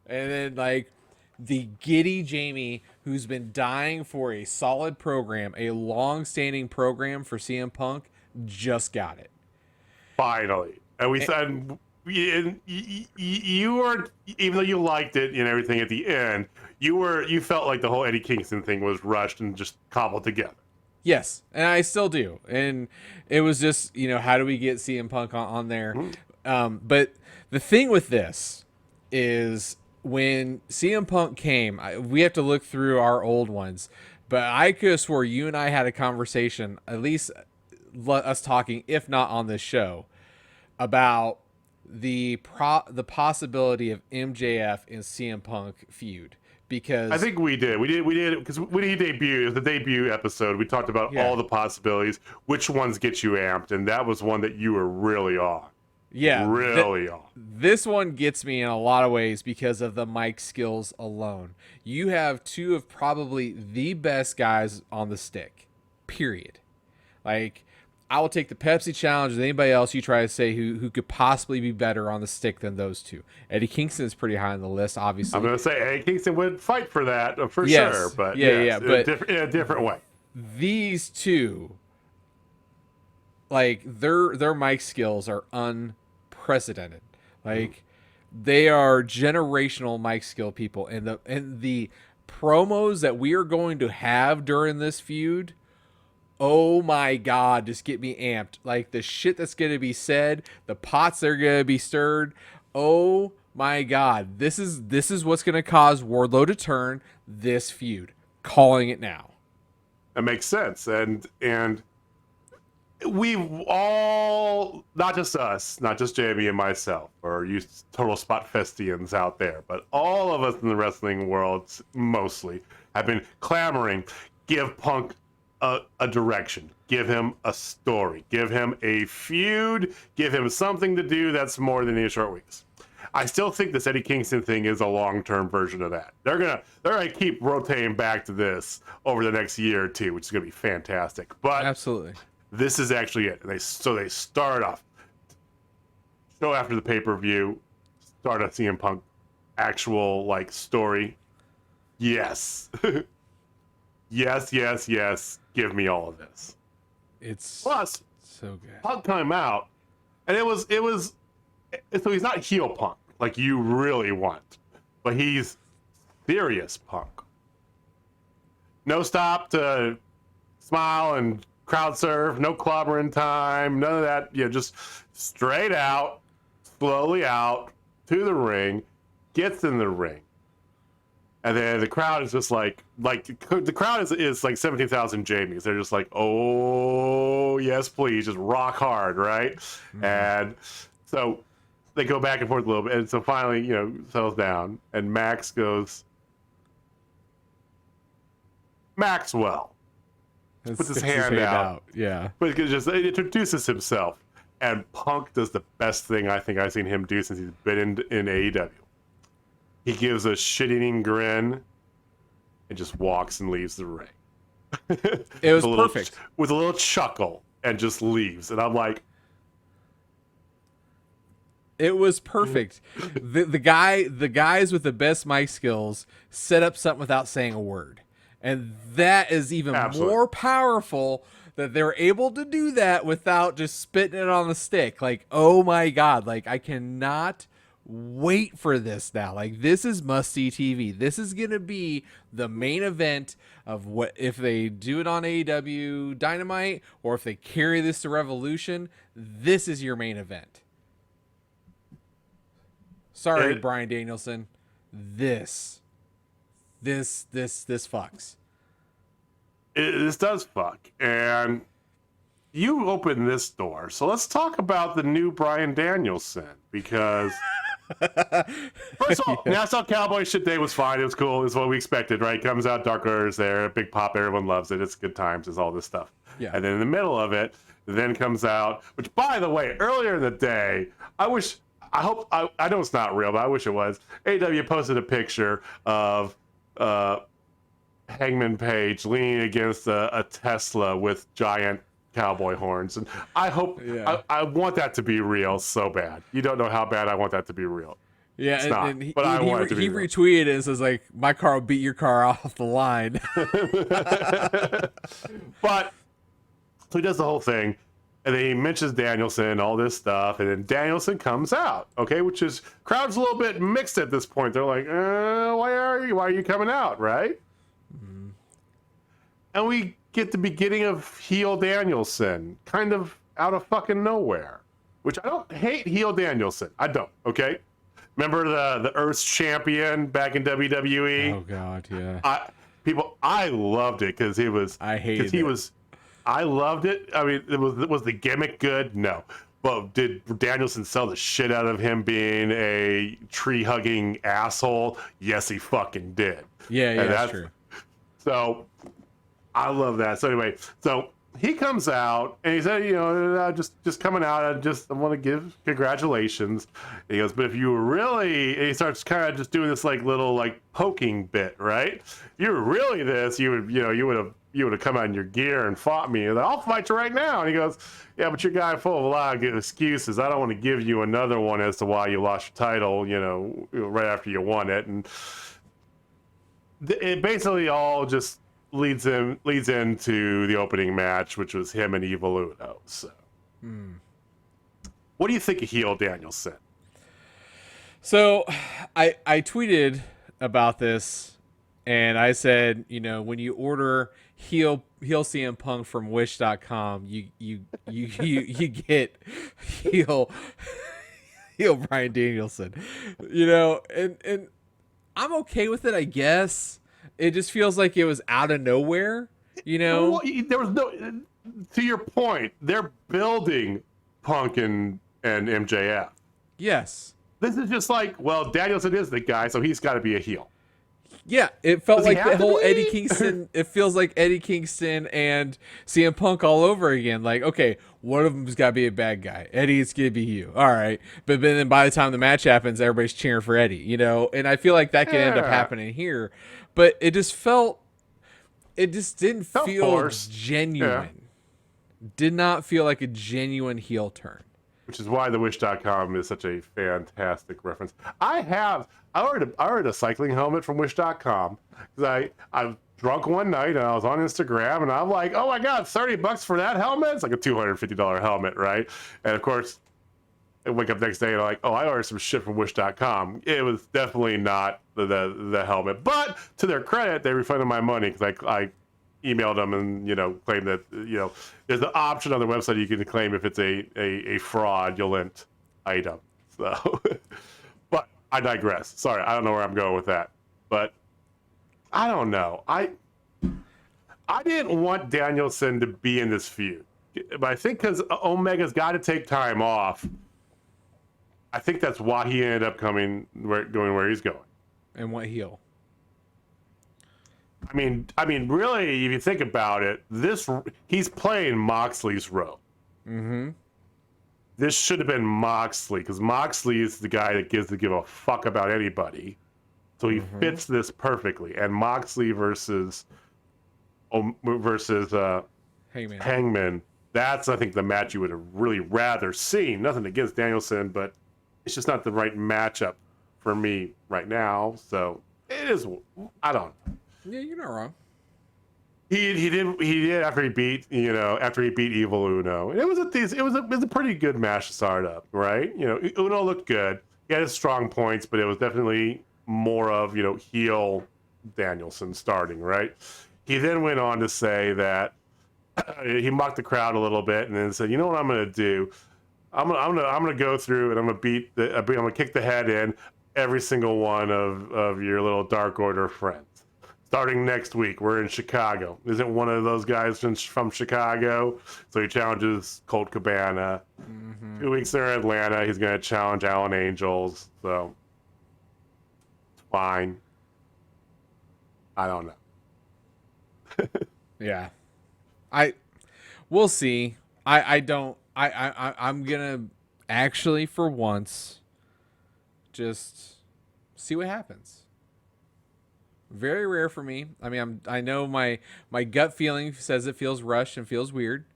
And then, like, the giddy Jamie, who's been dying for a solid program, a long-standing program for CM Punk, just got it. Finally. And we said... You were, even though you liked it and everything at the end, you felt like the whole Eddie Kingston thing was rushed and just cobbled together. Yes, and I still do. And it was just, how do we get CM Punk on there? But the thing with this is when CM Punk came, we have to look through our old ones, but I could have swore you and I had a conversation, at least us talking, if not on this show, about the possibility of MJF and CM Punk feud, because I think we did because when he debuted, it was the debut episode. We talked about all the possibilities, which ones get you amped, and that was one that you were really on. Yeah, really on. This one gets me in a lot of ways because of the mic skills alone. You have two of probably the best guys on the stick. period. Like, I will take the Pepsi challenge with anybody else you try to say who could possibly be better on the stick than those two. Eddie Kingston is pretty high on the list, obviously. I'm gonna say Eddie Kingston would fight for that for sure, but yes, but in a different way. These two, like their mic skills are unprecedented. Like they are generational mic skill people, and the promos that we are going to have during this feud. Oh my God, just get me amped. Like the shit that's going to be said, the pots that are going to be stirred. Oh my God. This is what's going to cause Wardlow to turn this feud. Calling it now. It makes sense. And we've all, not just us, not just Jamie and myself, or you total Spotfestians out there, but all of us in the wrestling world mostly have been clamoring, give Punk a direction, give him a story, give him a feud, give him something to do that's more than 8 short weeks. I still think this Eddie Kingston thing is a long-term version of that. They're gonna keep rotating back to this over the next year or two, which is gonna be fantastic. But absolutely, this is actually it. They start off show after the pay-per-view, start a CM Punk actual like story. Yes. Yes. Give me all of this. It's plus so good. Punk came out, and it was so he's not heel Punk like you really want, but he's serious Punk. No stop to smile and crowd surf, no clobbering time, none of that. Just straight out, slowly out to the ring, gets in the ring. And then the crowd is just like the crowd is like 17,000 Jamies. They're just like, oh yes, please, just rock hard, right? Mm-hmm. And so they go back and forth a little bit, and so finally, settles down, and Max goes, Maxwell, puts his hand out, but just introduces himself, and Punk does the best thing I think I've seen him do since he's been in AEW. He gives a shit-eating grin and just walks and leaves the ring. It was perfect. With a little chuckle and just leaves. And I'm like... It was perfect. The guys with the best mic skills set up something without saying a word. And that is even more powerful that they're able to do that without just spitting it on the stick. Like, oh my God. Like, I cannot... wait for this now. Like, this is must-see TV. This is gonna be the main event of what if they do it on AEW Dynamite or if they carry this to Revolution. This is your main event. Sorry, Bryan Danielson. This fucks. This does fuck, and you opened this door. So let's talk about the new Bryan Danielson, because first of all, National Cowboy Sh Day was fine. It was cool. It's what we expected, right? Comes out, Dark Order's there, big pop, everyone loves it. It's good times, it's all this stuff. Yeah. And then in the middle of it, then comes out, which by the way, earlier in the day, I know it's not real, but I wish it was. AEW posted a picture of Hangman Page leaning against a Tesla with giant cowboy horns, and I hope I want that to be real so bad. You don't know how bad I want that to be real. Yeah, it's not, and but I want it to be real. Retweeted it and says like, my car will beat your car off the line. But so he does the whole thing, and then he mentions Danielson, all this stuff, and then Danielson comes out, okay, which is crowd's a little bit mixed at this point. They're like, why are you coming out, right? Mm-hmm. And we get the beginning of heel Danielson, kind of out of fucking nowhere, which I don't hate heel Danielson. I don't, okay? Remember the Earth's champion back in WWE? Oh God, yeah. I loved it because he was. I hated it. I loved it. I mean, was the gimmick good? No. But did Danielson sell the shit out of him being a tree-hugging asshole? Yes, he fucking did. Yeah, that's true. So I love that. So anyway, so he comes out and he said, just coming out, I want to give congratulations. And he goes, but if you were really, and he starts kind of just doing this like little like poking bit, right? If you were really this, you would have you would have come out in your gear and fought me. Like, I'll fight you right now. And he goes, yeah, but you're a guy full of a lot of good excuses. I don't want to give you another one as to why you lost your title, right after you won it. And it basically all just leads into the opening match, which was him and Evil Uno. So, what do you think of heel Danielson? So, I tweeted about this, and I said, when you order heel CM Punk from Wish.com, you get heel Bryan Danielson, and I'm okay with it, I guess. It just feels like it was out of nowhere, Well, there was no. To your point, they're building Punk and MJF. Yes. This is just like, well, Danielson is the guy, so he's got to be a heel. Yeah, it felt like the whole be? Eddie Kingston. It feels like Eddie Kingston and CM Punk all over again. Like, okay, one of them's got to be a bad guy. Eddie's gonna be you, all right. But then by the time the match happens, everybody's cheering for Eddie, And I feel like that could end up happening here. But it just didn't feel forced. genuine. Yeah. Did not feel like a genuine heel turn. Which is why the Wish.com is such a fantastic reference. I ordered a cycling helmet from Wish.com because I drunk one night and I was on Instagram and I'm like, oh my God, $30 for that helmet? It's like a $250 helmet, right? And of course, I wake up next day and I'm like, oh, I ordered some shit from Wish.com. It was definitely not the helmet. But to their credit, they refunded my money because I emailed them and claimed that there's an option on the website you can claim if it's a fraudulent item. So, but I digress. Sorry, I don't know where I'm going with that. But I don't know. I didn't want Danielson to be in this feud, but I think because Omega's got to take time off, I think that's why he ended up going where he's going. And what heel? I mean, really, if you think about it, he's playing Moxley's role. Mm-hmm. This should have been Moxley, because Moxley is the guy that gives a fuck about anybody. So he fits this perfectly. And Moxley versus Hangman, that's, I think, the match you would have really rather seen. Nothing against Danielson, but it's just not the right matchup for me right now. So it is, I don't know. Yeah, you're not wrong. He did after he beat Evil Uno. And it was a pretty good match to start up, right? Uno looked good. He had his strong points, but it was definitely more of heel Danielson starting, right? He then went on to say that he mocked the crowd a little bit and then said, "You know what I'm going to do? I'm gonna go through and I'm gonna kick the head in every single one of your little Dark Order friends. Starting next week, we're in Chicago. Isn't one of those guys from Chicago? So he challenges Colt Cabana. 2 weeks there in Atlanta, he's going to challenge Allen Angels. So, it's fine. I don't know. Yeah. We'll see. I'm going to actually, for once, just see what happens. Very rare for me. I mean, I know my gut feeling says it feels rushed and feels weird.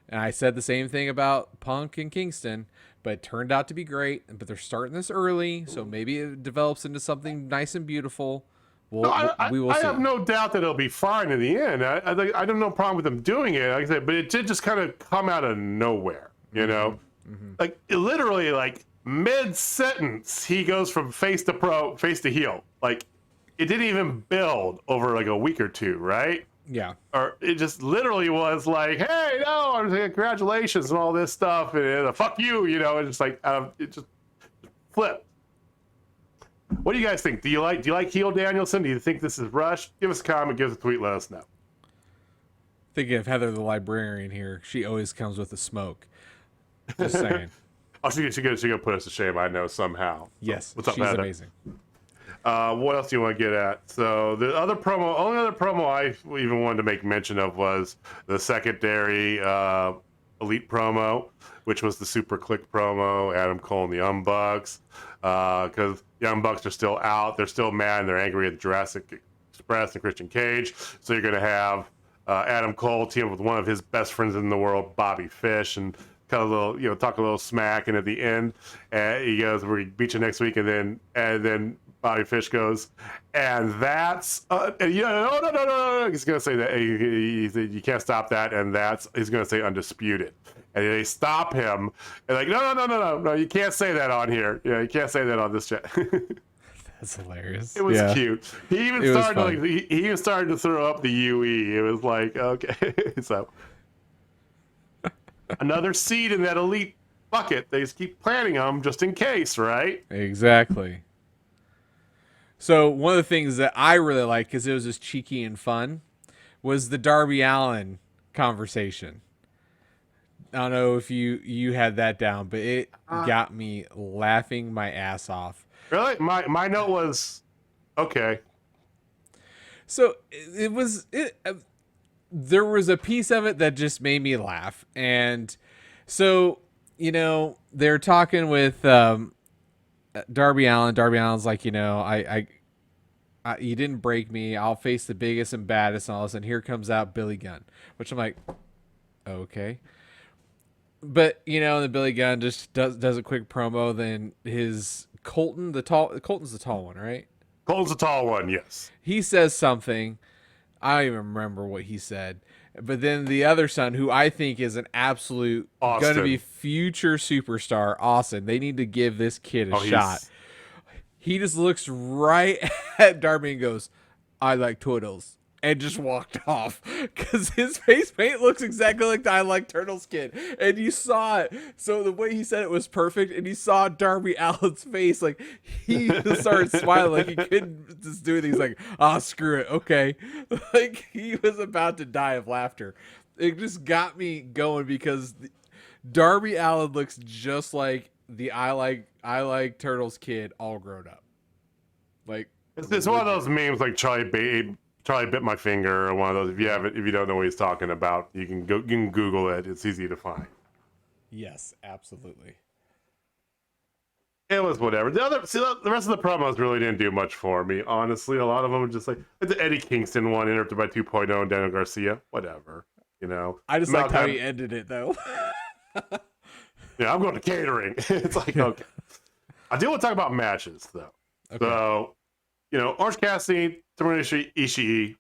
And I said the same thing about Punk and Kingston, but it turned out to be great. But they're starting this early, so maybe it develops into something nice and beautiful. We will see. I have no doubt that it'll be fine in the end. I have no problem with them doing it, like I said, but it did just kind of come out of nowhere, Like literally, like mid-sentence, he goes from face to heel. Like, it didn't even build over like a week or two, right? Yeah. Or it just literally was like, hey, no, I'm saying congratulations and all this stuff, and fuck you, and just like it just flipped. What do you guys think? Do you like heel Danielson? Do you think this is rushed? Give us a comment, give us a tweet, let us know. Thinking of Heather the librarian here. She always comes with the smoke. Just saying. Oh, she's gonna put us to shame, I know, somehow. Yes, so, what's up, she's Heather? amazing. What else do you want to get at? So the only other promo I even wanted to make mention of was the secondary Elite promo, which was the Superkliq promo, Adam Cole and the Young Bucks. Because the Young Bucks are still out. They're still mad and they're angry at Jurassic Express and Christian Cage. So you're going to have Adam Cole teamed with one of his best friends in the world, Bobby Fish, and kind of a little, talk a little smack. And at the end, he goes, "We beat you next week," and then Bobby Fish goes, and that's and no. He's gonna say that you can't stop that, and he's gonna say undisputed, and they stop him, and like no, you can't say that on here. Yeah, you can't say that on this chat. That's hilarious. It was cute. He even started to throw up the UE. It was like, okay, so another seed in that elite bucket. They just keep planting them just in case, right? Exactly. So one of the things that I really liked, because it was just cheeky and fun, was the Darby Allin conversation. I don't know if you had that down, but it got me laughing my ass off. Really? My note was okay. So there was a piece of it that just made me laugh. And so, they're talking with Darby Allin. Darby Allin's like, I you didn't break me. I'll face the biggest and baddest and all this. And here comes out Billy Gunn, which I'm like, okay. But, the Billy Gunn just does a quick promo. Then his Colton's the tall one, right? Colton's the tall one, yes. He says something. I don't even remember what he said. But then the other son, who I think is an absolute going to be future superstar, Austin, they need to give this kid a shot. He just looks right at Darby and goes, "I like turtles," and just walked off because his face paint looks exactly like the "I like turtles" kid. And you saw it. So the way he said it was perfect. And you saw Darby Allin's face. Like, he just started smiling. Like, he couldn't just do anything. He's like, screw it. Okay. Like, he was about to die of laughter. It just got me going because Darby Allin looks just like the I like turtles kid all grown up. Like, it's one of those memes like Charlie bit my finger, or one of those. If you don't know what he's talking about, you can Google it. It's easy to find. Yes, absolutely. It was whatever. The rest of the promos really didn't do much for me. Honestly, a lot of them were just like the Eddie Kingston one, interrupted by 2.0 and Daniel Garcia. Whatever, I just liked how he ended it though. Yeah, I'm going to catering. It's like, okay. I do want to talk about matches though. Okay. So, Orange Cassidy, Tomohiro Ishii,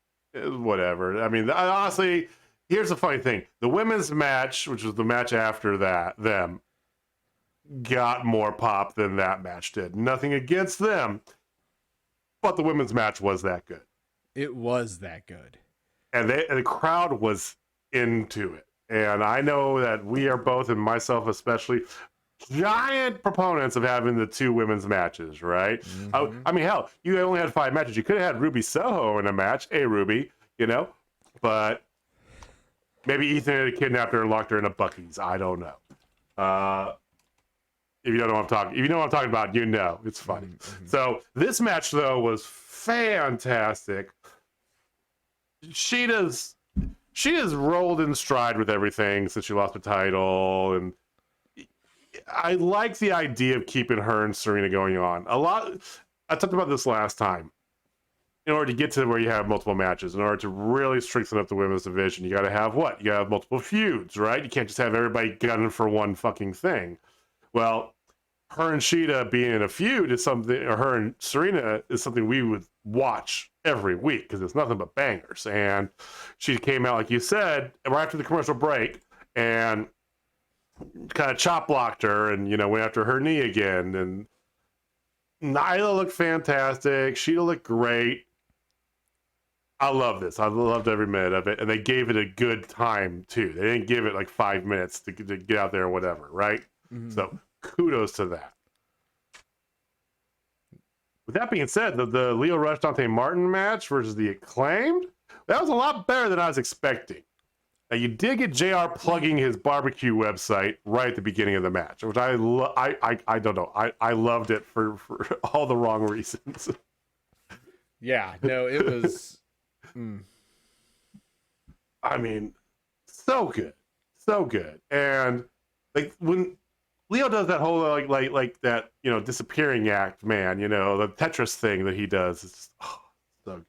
whatever. I mean, honestly, here's the funny thing. The women's match, which was the match after them, got more pop than that match did. Nothing against them, but the women's match was that good. It was that good. And the crowd was into it. And I know that we are both, and myself especially, giant proponents of having the two women's matches, right? Mm-hmm. I mean, hell, you only had 5 matches. You could have had Ruby Soho in a match. Hey, Ruby, but maybe Ethan had kidnapped her and locked her in a Buc-ee's. I don't know. If you don't know what I'm talking, if you know what I'm talking about, it's funny. Mm-hmm. So this match though was fantastic. Shida's rolled in stride with everything since she lost the title, and I like the idea of keeping her and Serena going on. I talked about this last time. In order to get to where you have multiple matches, in order to really strengthen up the women's division, you got to have what? You got to have multiple feuds, right? You can't just have everybody gunning for one fucking thing. Well, her and Shida being in a feud is something, or her and Serena is something we would watch every week because it's nothing but bangers. And she came out, like you said, right after the commercial break and kind of chop blocked her and, went after her knee again. And Nyla looked fantastic. Shida looked great. I love this. I loved every minute of it. And they gave it a good time, too. They didn't give it like 5 minutes to get out there or whatever, right? Mm-hmm. So kudos to that. With that being said, the Lio Rush Dante Martin match versus the Acclaimed, that was a lot better than I was expecting. Now, you did get JR plugging his barbecue website right at the beginning of the match, which I don't know. I loved it for all the wrong reasons. Yeah, no, it was. I mean, so good, and like when Lio does that whole like that disappearing act, man, the Tetris thing that he does, it's just, so good.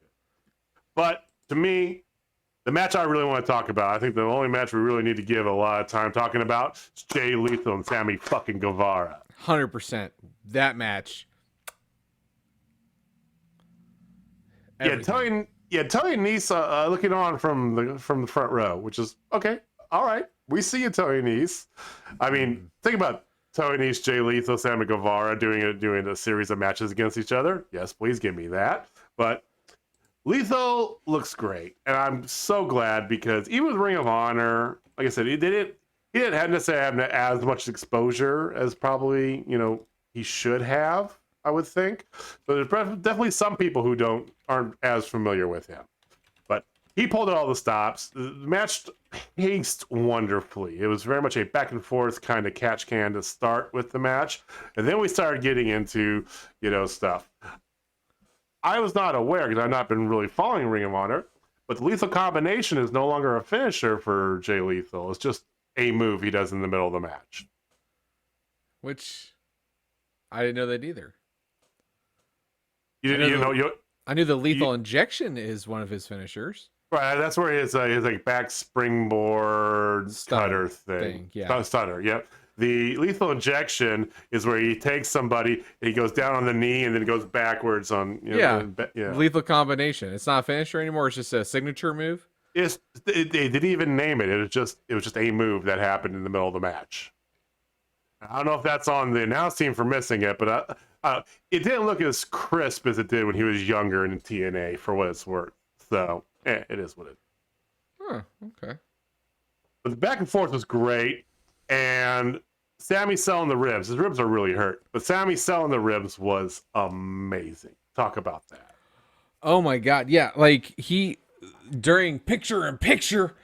But to me, The match I really want to talk about, I think the only match we really need to give a lot of time talking about is Jay Lethal and Sammy fucking Guevara. 100%. That match. Everything. Tony Nese looking on from the front row, which is okay. All right, we see you, Tony Nese. I mean, think about Tony Nese, Jay Lethal, Sammy Guevara doing a series of matches against each other. Yes, please give me that. But Lethal looks great, and I'm so glad because even with Ring of Honor, like I said, he didn't have necessarily have as much exposure as probably he should have. I would think, but there's definitely some people who aren't as familiar with him. But he pulled out all the stops. The match paced wonderfully. It was very much a back and forth kind of catch can to start with the match, and then we started getting into stuff. I was not aware because I've not been really following Ring of Honor, but the Lethal Combination is no longer a finisher for Jay Lethal. It's just a move he does in the middle of the match. Which I didn't know that either. I knew the Lethal Injection is one of his finishers. Right, that's where his like back springboard stutter thing. Yeah. Stutter, yep. The Lethal Injection is where he takes somebody, he goes down on the knee, and then goes backwards on. Lethal Combination. It's not a finisher anymore. It's just a signature move. They didn't even name it. It was just a move that happened in the middle of the match. I don't know if that's on the announce team for missing it, but it didn't look as crisp as it did when he was younger in TNA, for what it's worth. So, it is what it is. Huh, okay. But the back and forth was great, and Sammy selling the ribs. His ribs are really hurt, but Sammy selling the ribs was amazing. Talk about that. Oh my God, yeah. Like during picture-in-picture,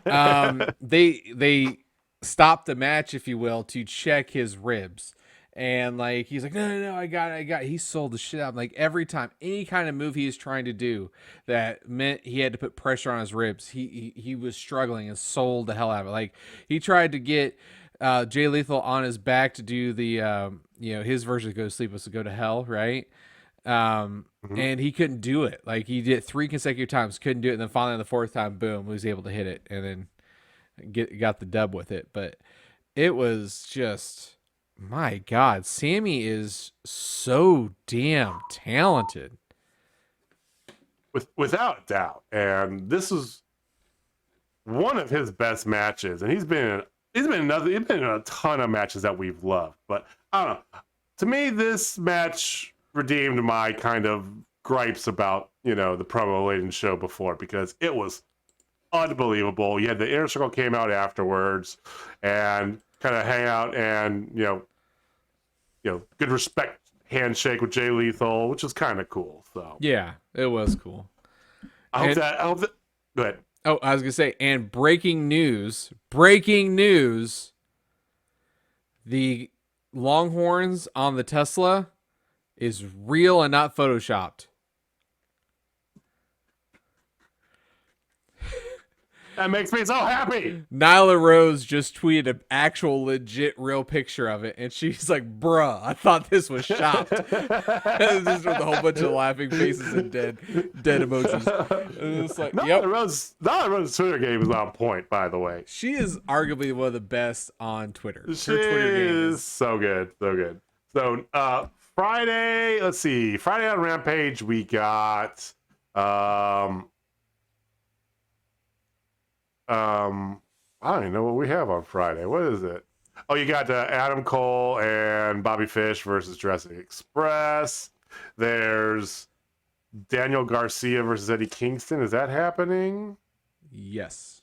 they stopped the match, if you will, to check his ribs. And like he's like, no, I got it. He sold the shit out. Like every time, any kind of move he was trying to do that meant he had to put pressure on his ribs, he was struggling and sold the hell out of it. Like he tried to get Jay Lethal on his back to do the his version of Go to Sleep was to Go to Hell, right? And he couldn't do it. Like he did it 3 consecutive times, couldn't do it, and then finally on the 4th time, boom, he was able to hit it, and then got the dub with it. But it was just, my God, Sammy is so damn talented. Without doubt. And this is one of his best matches. And he's been in a ton of matches that we've loved. But I don't know. To me, this match redeemed my kind of gripes about, the promo laden show before, because it was unbelievable. You had the Inner Circle came out afterwards and kind of hang out and good respect handshake with Jay Lethal, which is kind of cool. So yeah, it was cool. I hope that go ahead. Oh, I was gonna say, and breaking news, the Longhorns on the Tesla is real and not photoshopped. That makes me so happy. Nyla Rose just tweeted an actual legit real picture of it, and she's like, bruh, I thought this was shopped. Just with a whole bunch of laughing faces and dead emojis. And it's like, Nyla Rose's Twitter game is on point, by the way. She is arguably one of the best on Twitter. Her Twitter game is so good. So Friday, let's see. Friday on Rampage, we got I don't even know what we have on Friday. What is it? Oh, you got Adam Cole and Bobby Fish versus Jurassic Express. There's Daniel Garcia versus Eddie Kingston. Is that happening? Yes.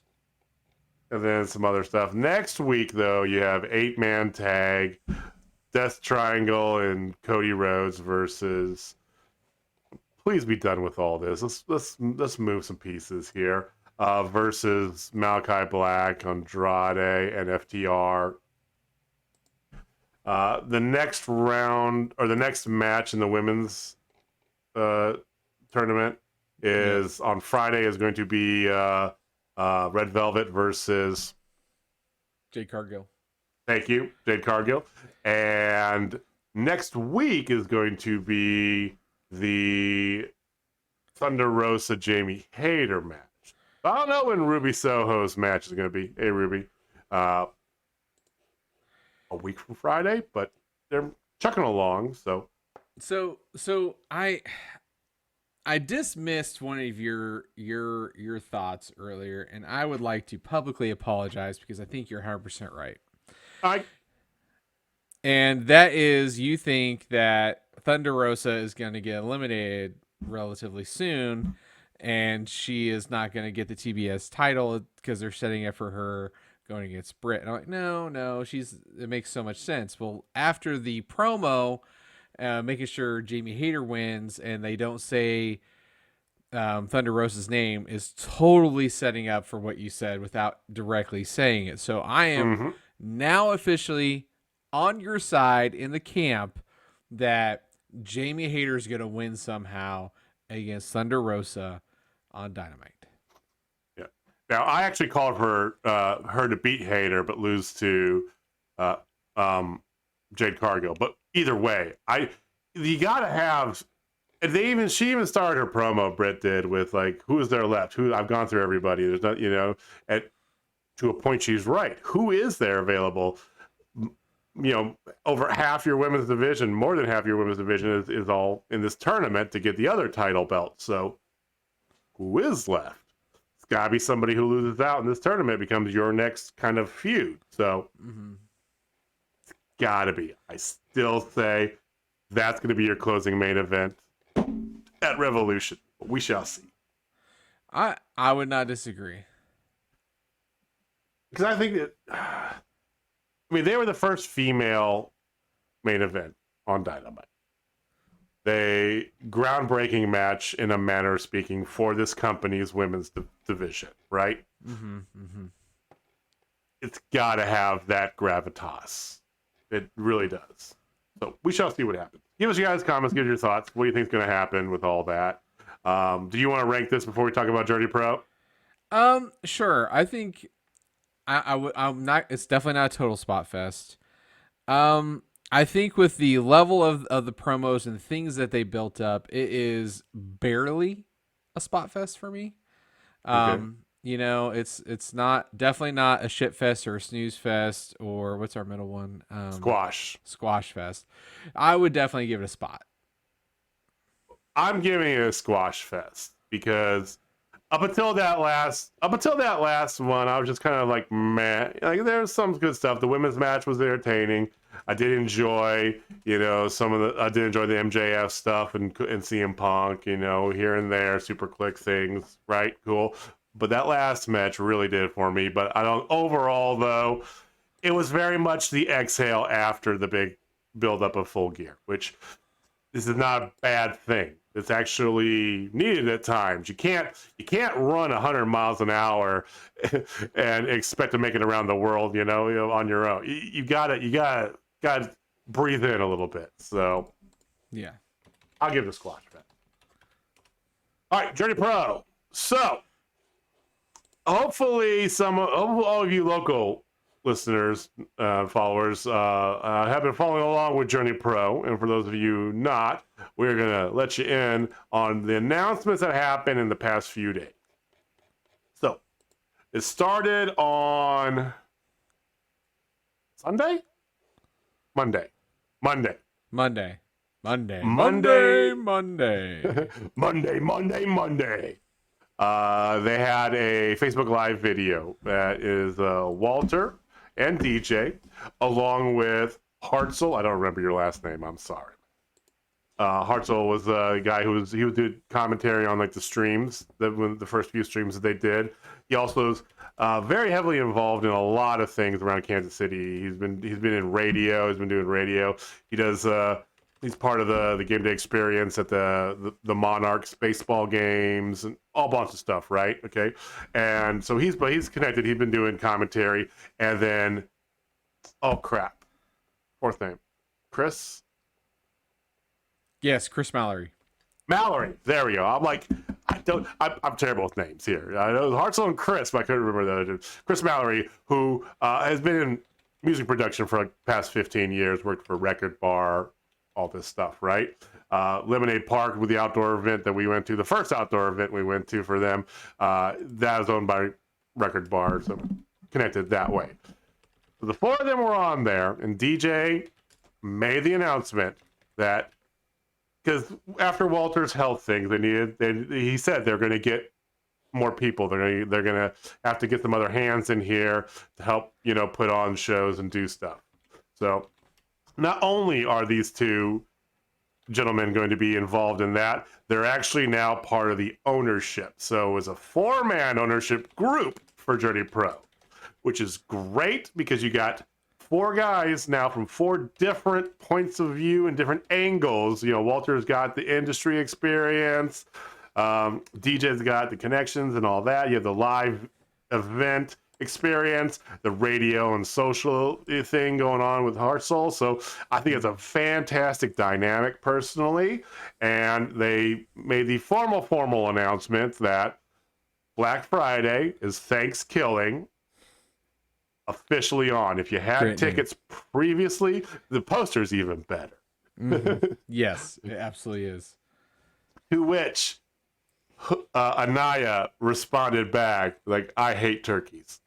And then some other stuff. Next week, though, you have 8-man tag, Death Triangle and Cody Rhodes versus. Please be done with all this. Let's move some pieces here. Versus Malachi Black, Andrade, and FTR. The next round, or the next match in the women's tournament is on Friday, is going to be Red Velvet versus Jade Cargill. Thank you, Jade Cargill. And next week is going to be the Thunder Rosa Jamie Hayter match. I don't know when Ruby Soho's match is going to be. Hey, Ruby. A week from Friday, but they're chucking along, so. So I dismissed one of your thoughts earlier, and I would like to publicly apologize because I think you're 100% right. And that is, you think that Thunder Rosa is going to get eliminated relatively soon, and she is not going to get the TBS title because they're setting it for her going against Britt. And I'm like, no, it makes so much sense. Well, after the promo, making sure Jamie Hayter wins and they don't say Thunder Rosa's name is totally setting up for what you said without directly saying it. So I am now officially on your side in the camp that Jamie Hayter is going to win somehow against Thunder Rosa on Dynamite. Yeah. Now I actually called for her to beat Hayter but lose to Jade Cargill. But either way, you gotta have. And she even started her promo. Britt did with like, who is there left? I've gone through everybody. There's not, at to a point she's right. Who is there available? Over half your women's division, more than half your women's division is all in this tournament to get the other title belt. So who is left? It's gotta be somebody who loses out in this tournament becomes your next kind of feud. So it's gotta be. I still say that's going to be your closing main event at Revolution. We shall see. I would not disagree. Because I think that, they were the first female main event on Dynamite. They groundbreaking match in a manner of speaking for this company's women's division, right? It's got to have that gravitas. It really does. So we shall see what happens. Give us your guys' comments. Give us your thoughts. What do you think is going to happen with all that? Do you want to rank this before we talk about Dirty Pro? Sure. I think I'm not. It's definitely not a total spot fest. I think with the level of the promos and things that they built up, it is barely a spot fest for me. Okay. It's definitely not a shit fest or a snooze fest or what's our middle one? Squash fest. I would definitely give it a spot. I'm giving it a squash fest because up until that last one, I was just kind of like, meh. Like there's some good stuff. The women's match was entertaining. I did enjoy, I did enjoy the MJF stuff and CM Punk, here and there, Superkliq things, right? Cool. But that last match really did it for me. But overall, though, it was very much the exhale after the big buildup of Full Gear, which this is not a bad thing. It's actually needed at times. You can't run 100 miles an hour and expect to make it around the world, on your own. You gotta breathe in a little bit. So, yeah, I'll give it a squash bet. All right, Journey Pro. So. Hopefully, all of you local listeners, followers, have been following along with Journey Pro. And for those of you not, we're going to let you in on the announcements that happened in the past few days. So, it started on Sunday? Monday. Monday. Monday. They had a Facebook Live video that is Walter and DJ, along with Hartzell. I don't remember your last name. I'm sorry. Hartzell was the guy he was doing commentary on like the streams, the first few streams that they did. He also is very heavily involved in a lot of things around Kansas City. He's been in radio. He's been doing radio. He does. He's part of the game day experience at the Monarchs baseball games and all bunch of stuff, right? Okay, and so he's connected. He's been doing commentary, and then, oh crap, fourth name, Chris. Yes, Chris Mallory. Mallory, there we go. I'm terrible with names here. I know Hartzell and Chris, but I couldn't remember the other two. Chris Mallory, who has been in music production for like past 15 years, worked for Record Bar. All this stuff, right? Lemonade Park with the outdoor event that we went to, the first outdoor event we went to for them, that was owned by Record Bar, so connected that way. So the four of them were on there, and DJ made the announcement that because after Walter's health thing, he said they're going to get more people. They're gonna have to get some other hands in here to help, put on shows and do stuff. So not only are these two gentlemen going to be involved in that, they're actually now part of the ownership. So it was a 4-man ownership group for Journey Pro, which is great because you got 4 guys now from 4 different points of view and different angles. Walter's got the industry experience. DJ's got the connections and all that. You have the live event experience, the radio and social thing going on with Heart Soul. So I think it's a fantastic dynamic personally. And they made the formal announcement that Black Friday is Thanksgiving officially on. If you had tickets previously, the poster's even better. Mm-hmm. Yes, it absolutely is. To which Anaya responded back like, "I hate turkeys."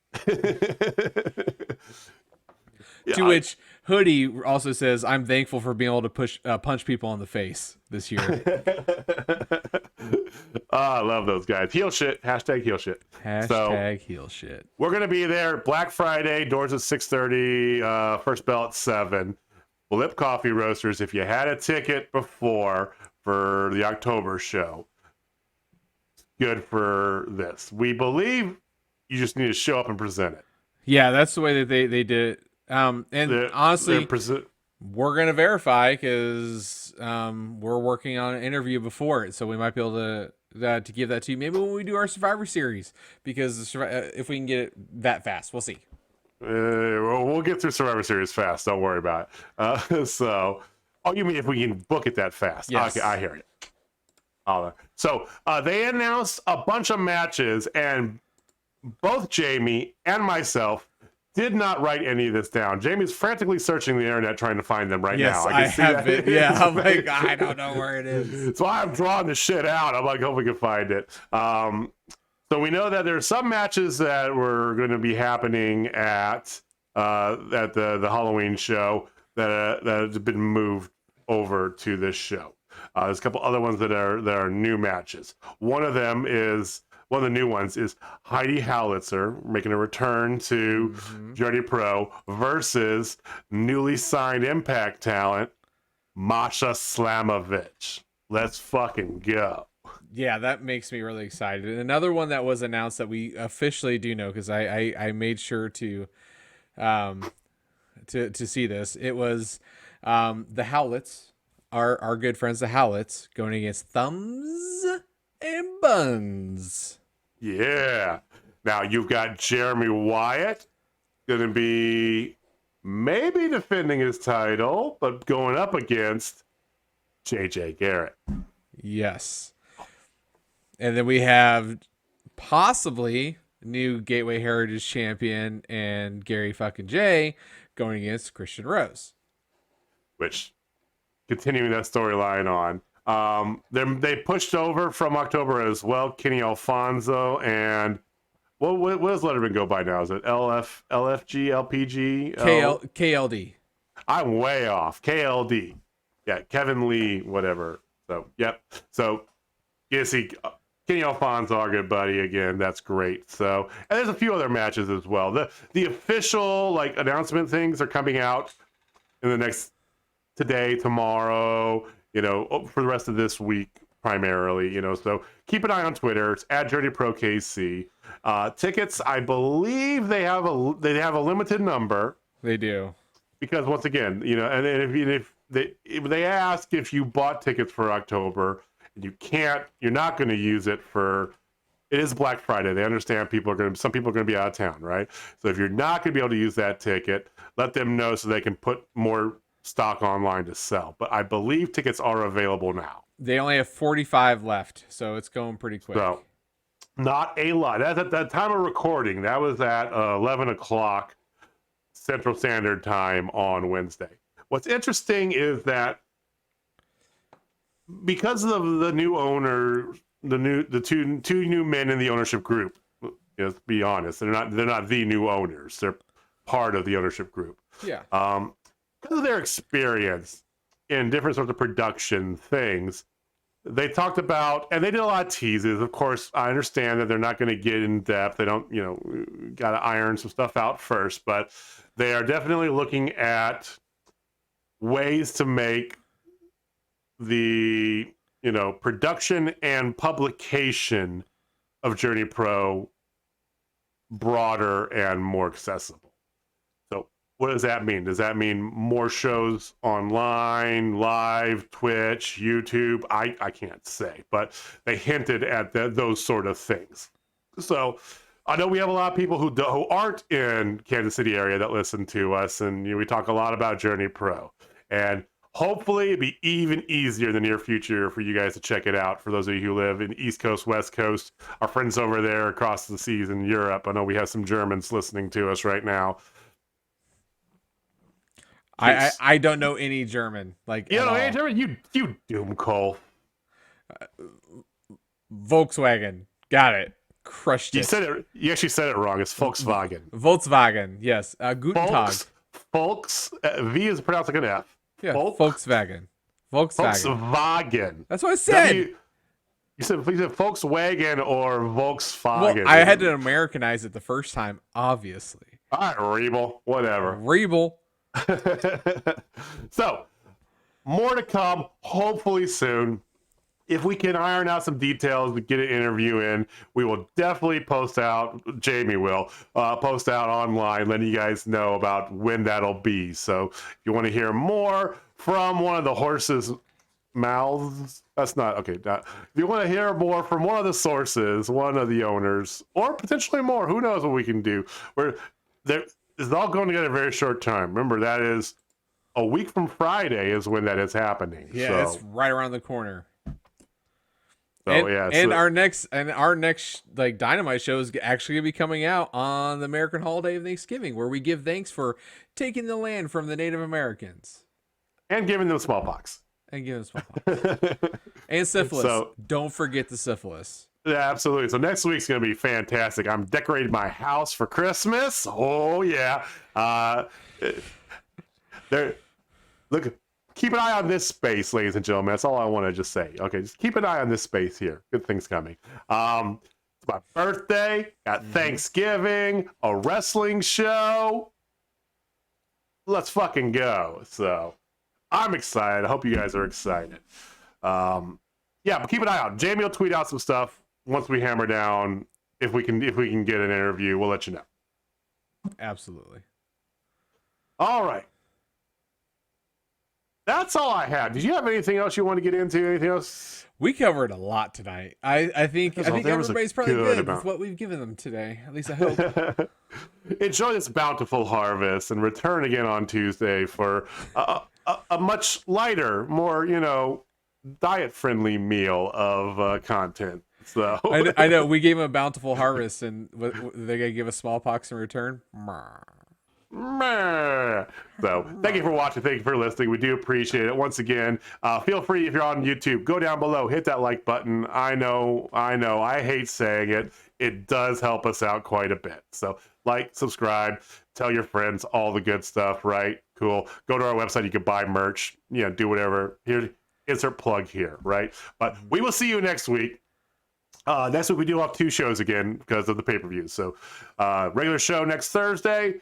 To which Hoodie also says, "I'm thankful for being able to punch people in the face this year." I love those guys. Heel shit. Hashtag heel shit. Hashtag heel shit. We're gonna be there Black Friday. Doors at 6:30. First bell at 7. Blip Coffee Roasters. If you had a ticket before for the October show, good for this. We believe you just need to show up and present it. Yeah, that's the way that they did it. Honestly, we're going to verify because we're working on an interview before it, so we might be able to give that to you maybe when we do our Survivor Series, because if we can get it that fast, we'll see. We'll get through Survivor Series fast. Don't worry about it. You mean if we can book it that fast? Yes. Okay, I hear you. So they announced a bunch of matches, and both Jamie and myself did not write any of this down. Jamie's frantically searching the internet trying to find them right now. I have it. Yeah, I'm like, I don't know where it is. So I'm drawing the shit out. I'm like, hope we can find it. So we know that there's some matches that were going to be happening at the Halloween show that have been moved over to this show. There's a couple other ones that are new matches. One of the new ones is Heidi Howitzer making a return to Journey Pro versus newly signed Impact talent Masha Slamovich. Let's fucking go. Yeah, that makes me really excited. And another one that was announced that we officially do know, because I made sure to see this. It was the Howlets, our good friends the Howlets, going against Thumbs and Buns. Yeah. Now you've got Jeremy Wyatt going to be maybe defending his title, but going up against JJ Garrett. Yes. And then we have possibly new Gateway Heritage Champion and Gary fucking J going against Christian Rose. Which, continuing that storyline on, they pushed over from October as well Kenny Alfonso and what does Letterman go by now? Is it LFG, LPG? KLD. I'm way off. KLD. Yeah, Kevin Lee, whatever. So, yep. So, you see Kenny Alfonso, our good buddy again. That's great. So, and there's a few other matches as well. The official announcement things are coming out in the next today, tomorrow, for the rest of this week primarily, so keep an eye on Twitter. It's @JourneyProKC. Tickets, I believe they have a limited number. They do. Because once again, and if they ask if you bought tickets for October and you're not going to use it it is Black Friday. They understand some people are going to be out of town, right? So if you're not going to be able to use that ticket, let them know so they can put more stock online to sell. But I believe tickets are available now. They only have 45 left, so it's going pretty quick. So not a lot. That's at that time of recording. That was at 11 o'clock Central Standard Time on Wednesday. What's interesting is that because of the new owner, the two new men in the ownership group. Let's be honest, they're not the new owners. They're part of the ownership group. Yeah. Because of their experience in different sorts of production things, they talked about, and they did a lot of teases. Of course, I understand that they're not going to get in depth. They don't, got to iron some stuff out first, but they are definitely looking at ways to make the, production and publication of Journey Pro broader and more accessible. So what does that mean? Does that mean more shows online, live, Twitch, YouTube? I can't say, but they hinted at those sort of things. So I know we have a lot of people who aren't in Kansas City area that listen to us, and we talk a lot about Journey Pro. And hopefully it'd be even easier in the near future for you guys to check it out. For those of you who live in East Coast, West Coast, our friends over there across the seas in Europe. I know we have some Germans listening to us right now. I don't know any German. Like, you don't know any German? You doom Cole. Volkswagen. Got it. Crushed it. You actually said it wrong. It's Volkswagen. Volkswagen. Yes. Guten Tag. Volks. V is pronounced like an F. Yeah. Volkswagen. Volkswagen. That's what I said. You said Volkswagen or Volkswagen. Well, I had to Americanize it the first time, obviously. All right, Rebel. Whatever. Rebel. So, more to come, hopefully soon. If we can iron out some details to get an interview in, we will definitely post out, Jamie will, post out online, letting you guys know about when that'll be. So if you want to hear more from one of the horses' mouths, that's not, okay. If you want to hear more from one of the sources, one of the owners, or potentially more, who knows what we can do. It's all going together in a very short time. Remember, that is a week from Friday is when that is happening. Yeah, so. It's right around the corner. So, our next like Dynamite show is actually gonna be coming out on the American holiday of Thanksgiving, where we give thanks for taking the land from the Native Americans and giving them smallpox and syphilis. So, don't forget the syphilis. Yeah, absolutely. So next week's gonna be fantastic. I'm decorating my house for Christmas. Oh yeah. Look. Keep an eye on this space, ladies and gentlemen. That's all I want to just say. Okay, just keep an eye on this space here. Good things coming. It's my birthday, got Thanksgiving, a wrestling show. Let's fucking go. So I'm excited. I hope you guys are excited. Yeah, but keep an eye out. Jamie will tweet out some stuff once we hammer down. If we can get an interview, we'll let you know. Absolutely. All right. That's all I had. Did you have anything else you want to get into? Anything else? We covered a lot tonight. I think everybody's probably good with what we've given them today. At least I hope. Enjoy this bountiful harvest and return again on Tuesday for a much lighter, more diet-friendly meal of content. So I know we gave them a bountiful harvest, and they're gonna give us smallpox in return. So thank you for watching, thank you for listening, we do appreciate it. Once again, feel free, if you're on YouTube, go down below, hit that like button. I know, I hate saying it, it does help us out quite a bit. So like, subscribe, tell your friends, all the good stuff, right? Cool. Go to our website, you can buy merch, do whatever. Here, insert plug here, right? But we will see you next week. Next week we do have 2 shows again because of the pay-per-views. So regular show next Thursday,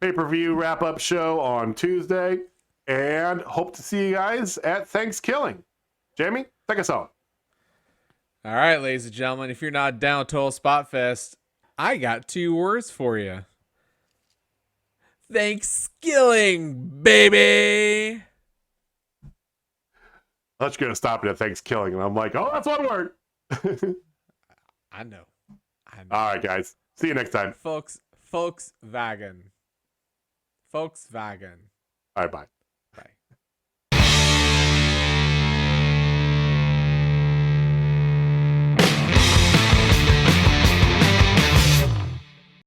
pay-per-view wrap-up show on Tuesday, and hope to see you guys at Thanksgiving. Jamie, take us on. All right, ladies and gentlemen, if you're not down with Total Spotfest, I got 2 words for you. Thanksgiving, baby. I thought you were going to stop it at Thanksgiving, and I'm like, oh, that's one word. I know. All right, guys. See you next time. Volkswagen. All right, bye.